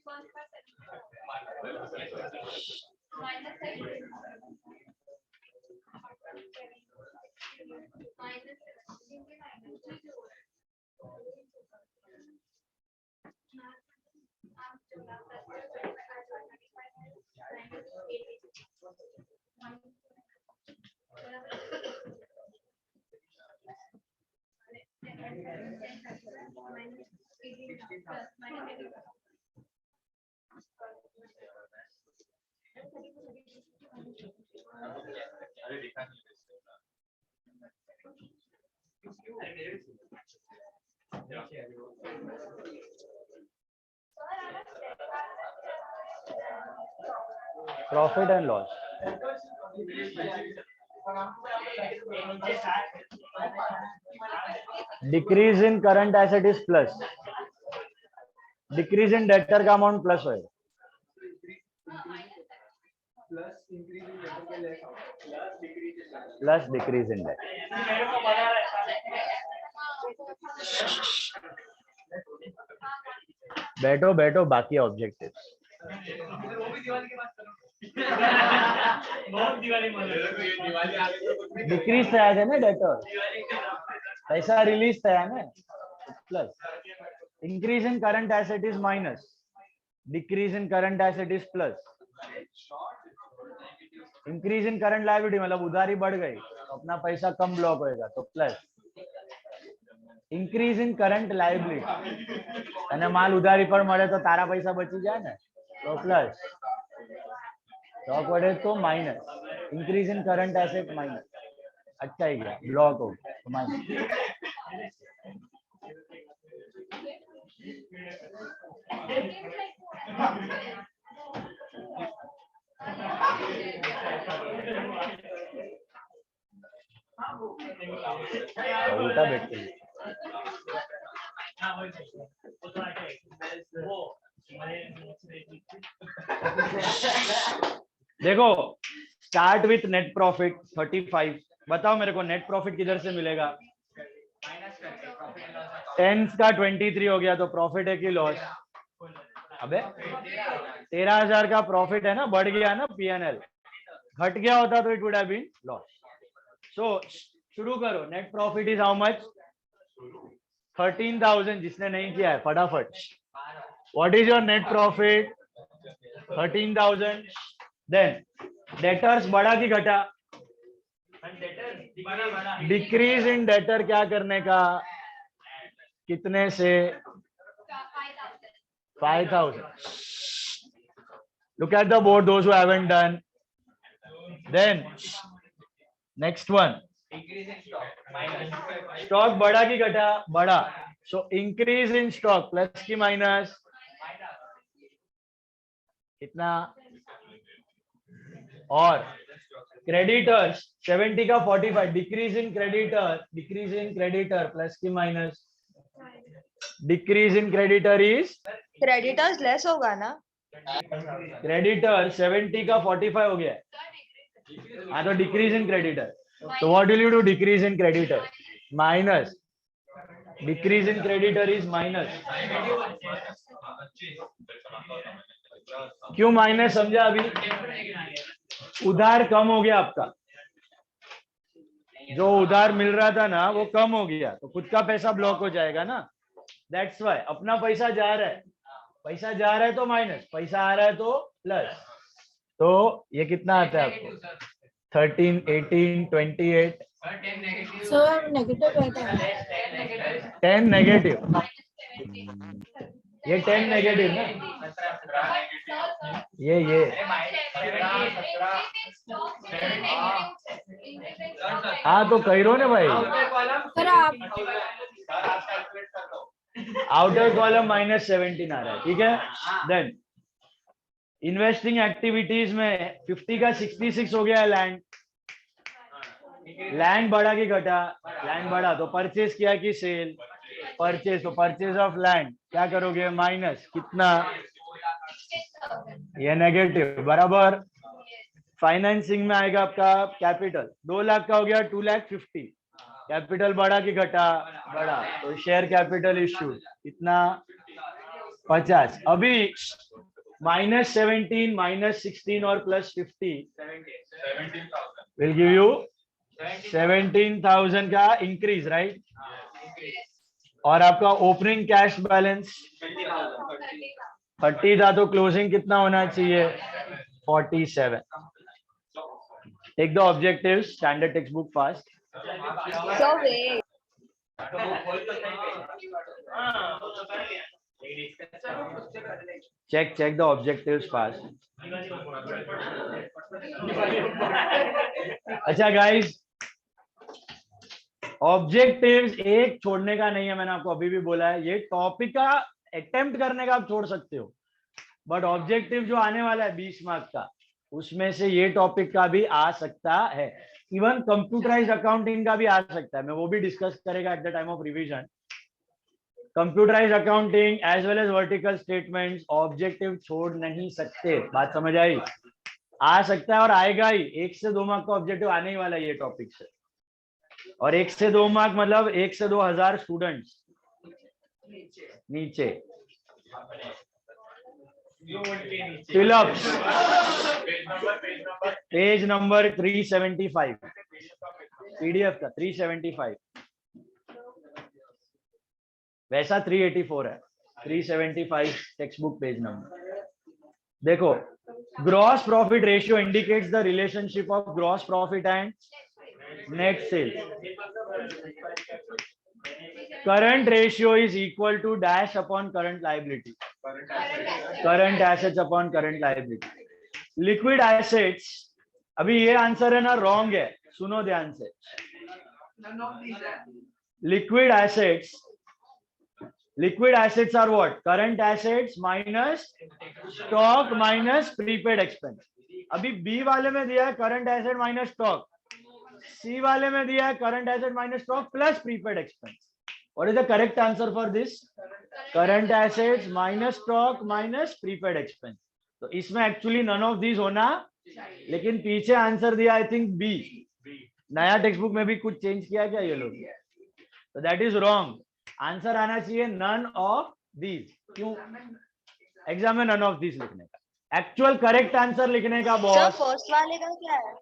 Profit and loss, decrease in current asset is plus, decrease in debtor का अमाउंट प्लस होएगा, प्लस डिक्रीज इन डेट। बैठो बाकी ऑब्जेक्टिव्स। डिक्रीज થયા છે ને ડેટર, पैसा रिलीज થયા ને, plus increase in current asset is minus, decrease in current asset is plus, increase in current liability मतलब उधारी बढ़ गई तो अपना पैसा कम ब्लॉक होएगा तो plus, increase in current liability અને માલ ઉધારી પર મળે તો તારા પૈસા બચી જાય ને તો પ્લસ, સ્ટોક बढ़े तो minus, increase in current asset minus, अच्छा ही गया ब्लॉक हो तो माइनस। उल्टा बैठते हैं। देखो स्टार्ट विथ नेट प्रॉफिट 35, बताओ मेरे को नेट प्रॉफिट किधर से मिलेगा? टेंस का 23 हो गया तो प्रॉफिट है कि लॉस? अबे 13,000 का प्रॉफिट है ना, बढ़ गया ना पीएनएल, घट गया होता तो it would have been loss. So शुरू करो, net profit is how much? 13,000। जिसने नहीं किया है फटाफट, what is your net profit? 13,000। Then debtors बढ़ा कि घटा? डिक्रीज इन डेटर क्या करने का, कितने से? 5,000। Look at the board, those who haven't done. Then next one, stock बढ़ा कि घटा? बढ़ा। So increase in stock plus की माइनस? कितना? और क्रेडिटर्स 70 का 45, डिक्रीज इन क्रेडिटर प्लस की minus? Decrease in creditor is? Creditors less होगा ना? क्रेडिटर 70 का 45 हो गया, हाँ तो डिक्रीज इन क्रेडिटर। तो what will you do? Decrease in creditor minus, decrease in creditor is minus. क्यों माइनस समझा अभी? उधार कम हो गया आपका, जो उधार मिल रहा था ना वो कम हो गया, तो खुद का पैसा ब्लॉक हो जाएगा ना, दैट्स वाई। अपना पैसा जा रहा है, पैसा जा रहा है तो माइनस, पैसा आ रहा है तो प्लस। तो ये कितना आता है आपको? 13, 18, 28, सर नेगेटिव है क्या? 10 नेगेटिव, ये 10 नेगेटिव ना, ये हाँ तो कह रहो ना भाई, सर आप आउटर कॉलम -17 आ रहा है, ठीक है। देन इन्वेस्टिंग एक्टिविटीज में 50 का 66 हो गया है लैंड। लैंड बढ़ा कि घटा? लैंड बढ़ा, तो परचेज किया कि सेल? परचेज, तो परचेज ऑफ लैंड क्या करोगे? माइनस कितना? ये नेगेटिव, बराबर। फाइनेंसिंग में आएगा आपका कैपिटल, 2 लाख का हो गया 2,50,000। कैपिटल बढ़ा कि घटा? बढ़ा, तो शेयर कैपिटल इश्यूड कितना? 50। अभी -17, -16 और +50 विल गिव यू 17,000 का इंक्रीज, राइट। और आपका ओपनिंग कैश बैलेंस 30 था, तो क्लोजिंग कितना होना चाहिए? 47। Take the objective, standard text book fast. So wait. Check the objectives fast. अच्छा गाइस, ऑब्जेक्टिव्स एक छोड़ने का नहीं है, मैंने आपको अभी भी बोला है। ये टॉपिक का अटेम्प्ट करने का आप छोड़ सकते हो, बट ऑब्जेक्टिव जो आने वाला है 20 मार्क्स का, उसमें से ये टॉपिक का भी आ सकता है। इवन कंप्यूटराइज्ड अकाउंटिंग का भी आ सकता है, मैं वो भी डिस्कस करेगा at the time of revision. Computerised accounting as well as vertical statements, objective छोड़ नहीं सकते। बात समझ आई? आ सकता है और आएगा ही। 1 से 2 मार्क का ऑब्जेक्टिव आने ही वाला है ये टॉपिक से, और 1 से 2 मार्क मतलब 1 से 2,000 स्टूडेंट्स नीचे। फिलअप्स पेज नंबर 375 पीडीएफ का 375, वैसा 384 है, 375 टेक्स्ट बुक पेज नंबर। देखो, gross profit ratio indicates the relationship of gross profit and net sales. Current ratio is equal to dash upon current liability, current assets upon current liability. Liquid assets, अभी ये answer है ना wrong है, सुनो ध्यान से। Liquid assets are what? Current assets minus stock minus prepaid expense. अभी B वाले में दिया है current asset minus stock, C वाले में दिया है current asset minus stock plus prepaid expense. What is the correct answer for this? Current assets minus stock minus prepaid expense. तो इसमें एक्चुअली नन ऑफ दीज होना, लेकिन पीछे आंसर दिया आई थिंक बी। नया टेक्स्ट बुक में भी कुछ चेंज किया क्या ये लोग? तो दैट इज रॉन्ग। आंसर आना चाहिए नन ऑफ दीज। क्यों? एग्जाम में नन ऑफ दीज लिखने का, एक्चुअल करेक्ट आंसर लिखने का सर बॉस। फर्स्ट वाले का क्या है?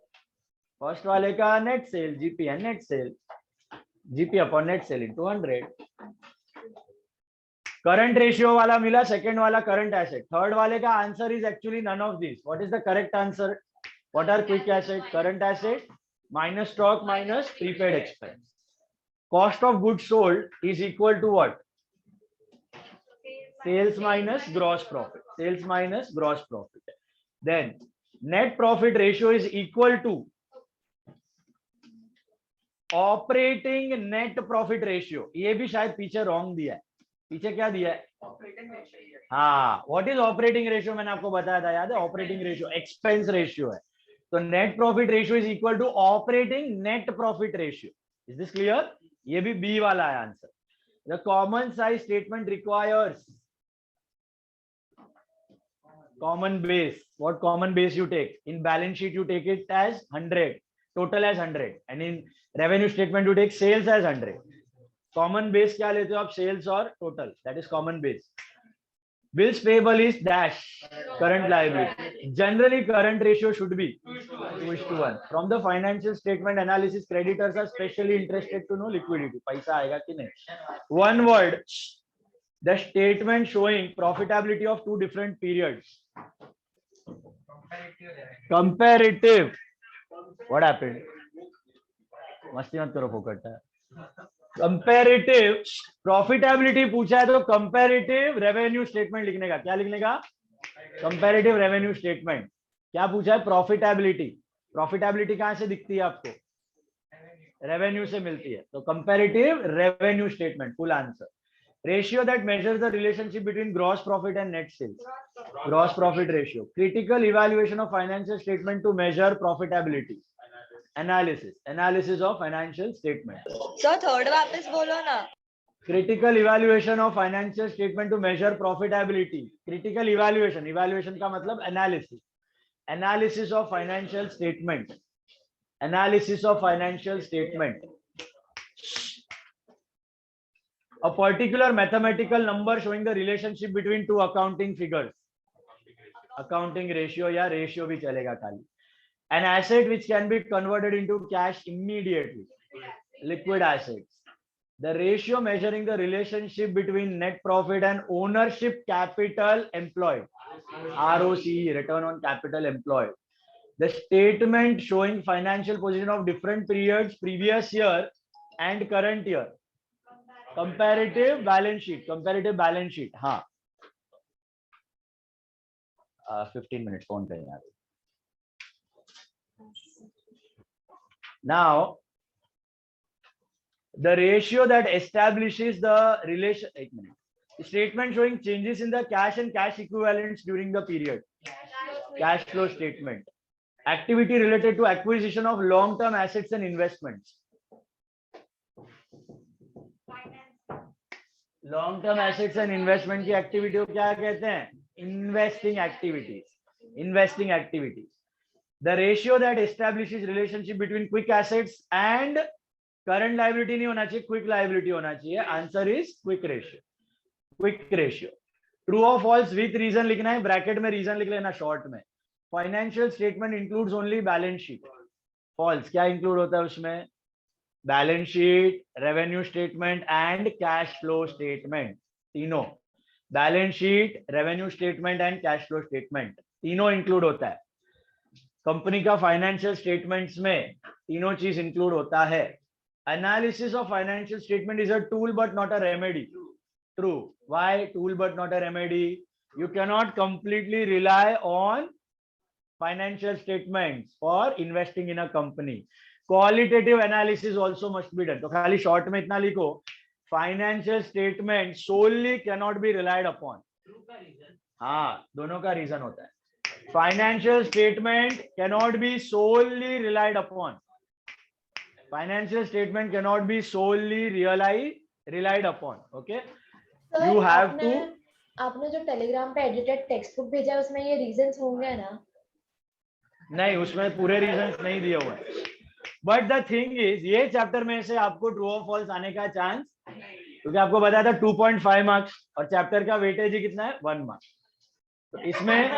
फर्स्ट वाले का नेट सेल, जीपी है net sale, GP upon net sale into 100। Current ratio वाला मिला, सेकंड वाला करंट एसेट, थर्ड वाले का answer is actually none of this. What is the correct answer? What are quick asset? Current asset minus stock minus prepaid expense. Cost of goods sold is equal to what? Sales minus gross profit, sales minus gross profit. Then net profit ratio is equal to operating net profit ratio. ये भी शायद पीछे wrong दिया है, पीछे क्या दिया है? हाँ, व्हाट इज ऑपरेटिंग रेशियो? मैंने आपको बताया था, याद है? ऑपरेटिंग रेशियो एक्सपेंस रेशियो है, तो net profit ratio is equal to operating net profit ratio. Is this clear? ये भी बी वाला है answer. The common size statement requires common base. What common base you take? In balance sheet you take it as 100, total as 100, and in revenue statement you take sales as 100. Common base क्या लेते हो आप? sales और total, that is common base. Bills payable is dash, current liability. Generally current ratio should be 2:1. From the financial statement analysis, creditors are specially interested to know liquidity, पैसा आएगा कि नहीं. One word, the statement showing profitability of two different periods. Comparative. What happened? मस्ती मत करो, फोकट है. Comparative profitability पूछा है तो कंपैरेटिव रेवेन्यू स्टेटमेंट लिखने का. क्या लिखने का? Comparative revenue statement. क्या पूछा है? प्रॉफिटेबिलिटी. प्रॉफिटेबिलिटी कहां से दिखती है आपको? रेवेन्यू से मिलती है. तो comparative revenue statement, full answer. Ratio that measures the relationship between gross profit and net sales. Gross profit ratio. Critical evaluation of financial statement to measure profitability. Analysis of financial statement. Sir third वापस बोलो ना. Critical evaluation of financial statement to measure profitability. Critical evaluation. Evaluation का मतलब analysis. Analysis of financial statement. Analysis of financial statement. A particular mathematical number showing the relationship between two accounting figures. Accounting ratio या ratio भी चलेगा खाली. An asset which can be converted into cash immediately. Liquid assets. The ratio measuring the relationship between net profit and ownership capital employed. ROCE, return on capital employed. The statement showing financial position of different periods, previous year and current year. Comparative balance sheet. Comparative balance sheet. हाँ. 15 minutes phone पे यार. Now, the ratio that establishes the relation. Statement showing changes in the cash and cash equivalents during the period. Cash flow statement. Activity related to acquisition of long-term assets and investments. Long-term assets and investment की activity को क्या कहते हैं? Investing activities. Investing activities. The ratio that establishes relationship between quick assets and current liability नहीं होना चाहिए, quick liability होना चाहिए. Answer is quick ratio. Quick ratio. True or false with reason लिखना है, bracket में reason लिख लेना short में. Financial statement includes only balance sheet. False. क्या include होता है उसमें? Balance sheet, revenue statement and cash flow statement. तीनों. Balance sheet, revenue statement and cash flow statement. तीनों include होता है. कंपनी का फाइनेंशियल स्टेटमेंट्स में तीनों चीज इंक्लूड होता है. Analysis of financial statement is a tool but not a remedy. True. Why tool but not a remedy? You can not completely rely on financial statements for investing in a company. Qualitative analysis also must be done. तो खाली short में इतना लिखो, financial statement solely can not be relied upon. हाँ, दोनों का reason होता है. Financial statement cannot be solely relied upon. Financial statement cannot be solely relied upon. Okay. Sir, You have to. आपने जो टेलीग्राम पे एडिटेड टेक्स्ट बुक भेजा है उसमें ये रीजंस होंगे ना? नहीं, उसमें पूरे रीजंस नहीं दिए हुए हैं. बट द थिंग इज, ये चैप्टर में से आपको ट्रू और फॉल्स आने का चांस, क्योंकि आपको बताया था 2.5 मार्क्स और चैप्टर का वेटेज ही कितना है? 1 मार्क्स. तो इसमें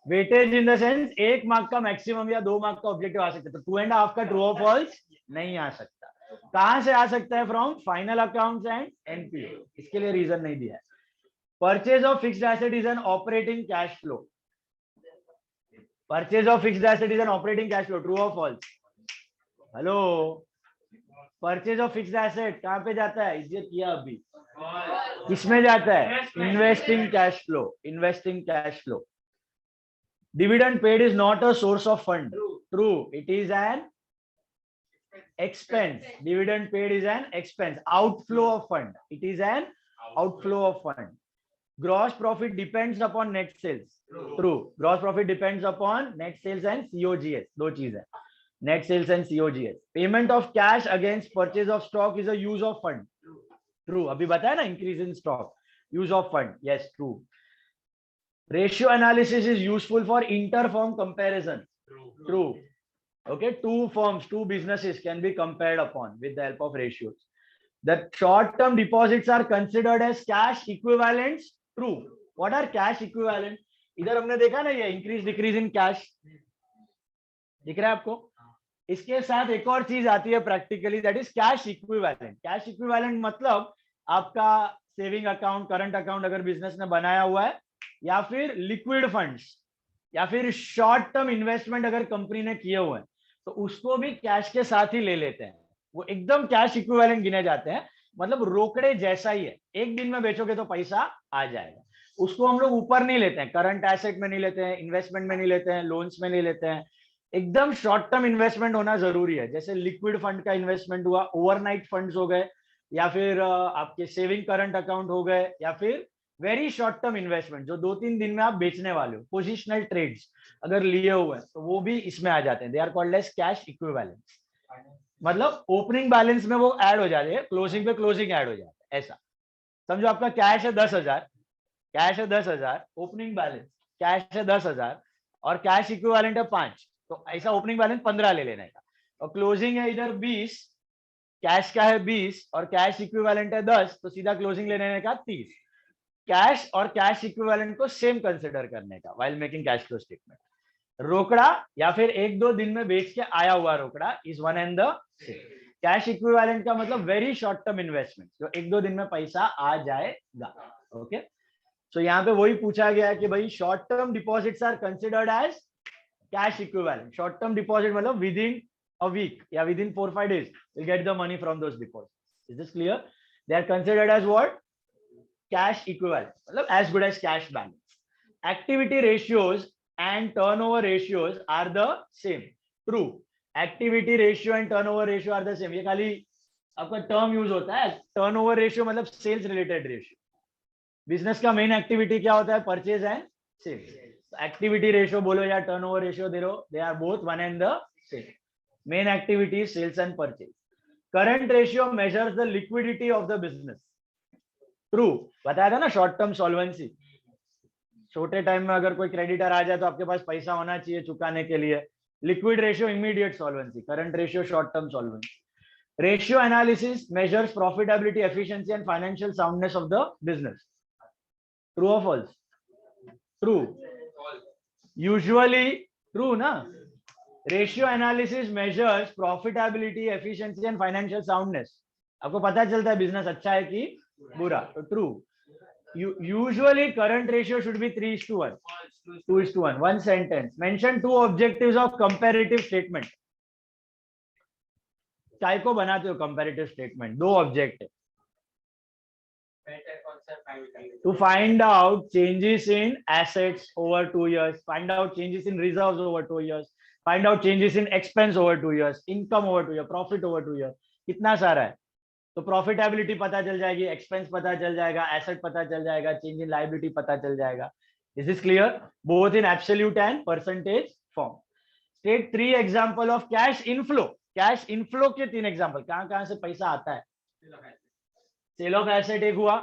weightage in the sense 1 mark का मैक्सिमम या 2 मार्क का ऑब्जेक्टिव आ सकता है. तो 2.5 का ट्रू और फॉल्स नहीं आ सकता. कहां से आ सकता है? From final accounts and NPA. इसके लिए रीजन नहीं दिया है. Purchase of fixed asset is an operating cash flow. Purchase of fixed asset is an operating cash flow. True और false? Hello, purchase of fixed asset कहां पे जाता है? इज्जत किया अभी. किसमें जाता है? Investing cash flow. Investing cash flow. Dividend paid is not a source of fund. True. It is an expense. Dividend paid is an expense. Outflow of fund. It is an outflow of fund. Gross profit depends upon net sales. True. Gross profit depends upon net sales and COGS. दो चीज है. Net sales and COGS. Payment of cash against purchase of stock is a use of fund. True. अभी बताया ना, increase in stock. Use of fund. Yes, true. Ratio analysis is useful for inter-firm comparison. True. Okay, two firms, two businesses can be compared upon with the help of ratios. The short-term deposits are considered as cash equivalents. True. What are cash equivalent? इधर हमने देखा ना ये increase decrease in cash, दिख रहा है आपको? इसके साथ एक और चीज आती है practically, that is cash equivalent. Cash equivalent मतलब आपका सेविंग अकाउंट, करंट अकाउंट अगर बिजनेस ने बनाया हुआ है, या फिर लिक्विड फंड्स, या फिर शॉर्ट टर्म इन्वेस्टमेंट अगर कंपनी ने किए हुए हैं, तो उसको भी कैश के साथ ही ले लेते हैं. वो एकदम कैश इक्विवेलेंट गिने जाते हैं, मतलब रोकड़े जैसा ही है. एक दिन में बेचोगे तो पैसा आ जाएगा. उसको हम लोग ऊपर नहीं लेते हैं, करंट एसेट में नहीं लेते हैं, इन्वेस्टमेंट में नहीं लेते हैं, लोन्स में नहीं लेते हैं. एकदम शॉर्ट टर्म इन्वेस्टमेंट होना जरूरी है. जैसे लिक्विड फंड का इन्वेस्टमेंट हुआ, ओवरनाइट फंड्स हो गए, या फिर आपके सेविंग करंट अकाउंट हो गए, या फिर वेरी शॉर्ट टर्म इन्वेस्टमेंट जो 2-3 दिन में आप बेचने वाले हो, पोजिशनल ट्रेड्स अगर लिए हुए हैं, तो वो भी इसमें आ जाते हैं. They are called as cash equivalent. मतलब ओपनिंग बैलेंस में वो ऐड हो जाते हैं, क्लोजिंग पे क्लोजिंग ऐड हो जाता है. ऐसा समझो आपका कैश है 10,000, कैश है 10,000, ओपनिंग बैलेंस कैश है 10,000 और कैश इक्विवेलेंट है 5, तो ऐसा ओपनिंग बैलेंस 15 ले लेने का, और क्लोजिंग है इधर 20, कैश का है 20 और कैश इक्विवेलेंट है 10, तो सीधा क्लोजिंग ले लेने का 30. कैश और कैश इक्विवेलेंट को सेम कंसिडर करने का while making cash flow statement. रोकड़ा या फिर 1-2 दिन में बेच के आया हुआ रोकड़ा is one and the same. Cash equivalent का मतलब वेरी शॉर्ट टर्म इन्वेस्टमेंट जो 1-2 दिन में पैसा आ जाएगा. ओके, सो यहाँ पे वही पूछा गया है कि भाई short term deposits are considered as cash equivalent. Short term deposit मतलब within a week, yeah, within 4-5 days you'll get the money from those deposits. Is this clear? They are considered as what? Cash equivalent, मतलब as good as cash balance. Activity ratios and turnover ratios are the same. True. Activity ratio and turnover ratio are the same. ये खाली आपका term use होता है. Turnover ratio मतलब sales related ratio. Business का main activity क्या होता है? Purchase and sales. Activity ratio बोलो या टर्नओवर रेशियो दे लो, they are both one and the same. Main activity is sales and purchase. Current ratio measures the liquidity of the business. True. बताया था ना शॉर्ट टर्म सॉल्वेंसी. छोटे time में अगर कोई क्रेडिटर आ जाए तो आपके पास पैसा होना चाहिए चुकाने के लिए. Liquid ratio immediate solvency, current ratio short term solvency. Ratio analysis measures profitability, efficiency and financial soundness of the business. True or false? True. Usually true ना. Ratio analysis measures profitability, efficiency and financial soundness. आपको पता चलता है business अच्छा है कि बुरा. तो true. Usually current ratio should be 3:1, 2:1. One sentence. Mention 2 objectives of comparative statement. काय को बनाते हो कंपैरेटिव स्टेटमेंट? 2 ऑब्जेक्ट है. To find out changes in assets over 2 years, find out changes in reserves over 2 years, find out changes in expense over 2 years, income over 2 years, profit over 2 years. कितना सारा है. तो profitability पता चल जाएगी, expense पता चल जाएगा, एसेट पता चल जाएगा, चेंज इन लायबिलिटी पता चल जाएगा. Is this clear? Both in absolute and percentage form. State 3 example of cash inflow. Cash inflow के 3 एग्जांपल. कहां से पैसा आता है? सेल ऑफ एसेट एक हुआ,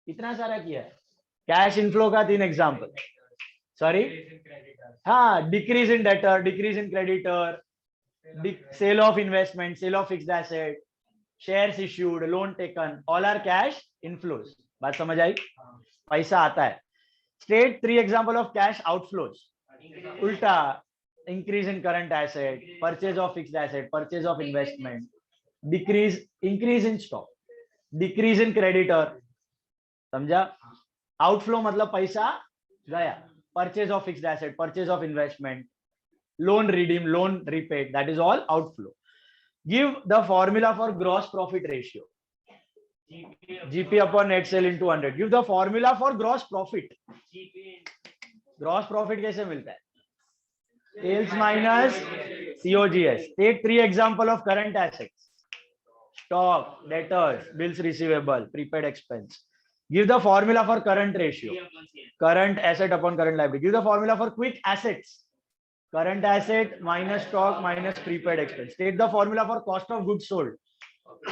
इतना सारा किया है. कैश इनफ्लो का 3 एग्जांपल. सॉरी, हाँ, decrease in debtor, decrease in creditor, sale of investment, sale of fixed asset, shares issued, loan taken, all are cash inflows. बात समझ आई? पैसा आता है. State 3 example of cash outflows. उल्टा, increase in current asset, purchase of fixed asset, purchase of investment, decrease, increase in stock, decrease in creditor. समझा? Outflow मतलब पैसा गया. Purchase of fixed asset, purchase of investment, loan redeem, loan repaid, that is all outflow. Give the formula for gross profit ratio. GP upon net sale into 100. Give the formula for gross profit. Gross profit कैसे मिलता है? Sales minus COGS. Take 3 example of current assets. Stock, debtors, bills receivable, prepaid expense. Give the formula for current ratio. Current asset upon current liability. Give the formula for quick assets. Current asset minus stock minus prepaid expense. State the formula for cost of goods sold.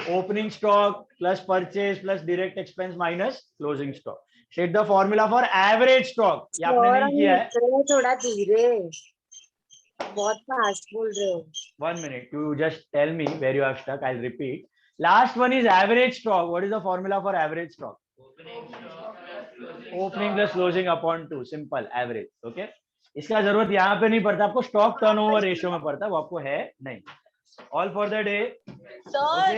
Opening stock plus purchase plus direct expense minus closing stock. State the formula for average stock. ये आपने नहीं किया है. थोड़ा धीरे. बहुत fast बोल रहे हो. 1 minute. You just tell me where you have stuck. I'll repeat. Last one is average stock. What is the formula for average stock? Opening plus closing upon 2. Simple. Average. Okay. इसका जरूरत यहाँ पे नहीं पड़ता, आपको स्टॉक टर्नओवर रेशियो में पड़ता है, वो आपको है नहीं. All for the day. Sir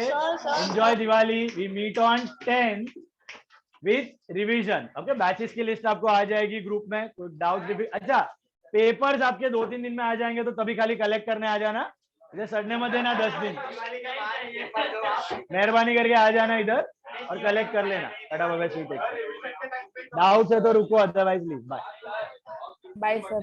Enjoy Diwali. We meet on 10 with revision. Okay. Batches की लिस्ट आपको आ जाएगी ग्रुप में. कोई डाउट? अच्छा, पेपर्स आपके 2-3 दिन में आ जाएंगे, तो तभी खाली कलेक्ट करने आ जाना. इधर सड़ने मत देना 10 दिन. मेहरबानी करके आ जाना इधर और कलेक्ट कर लेना. फटाफट. डाउट्स है तो रुको, otherwise leave. Bye. Bye, sir.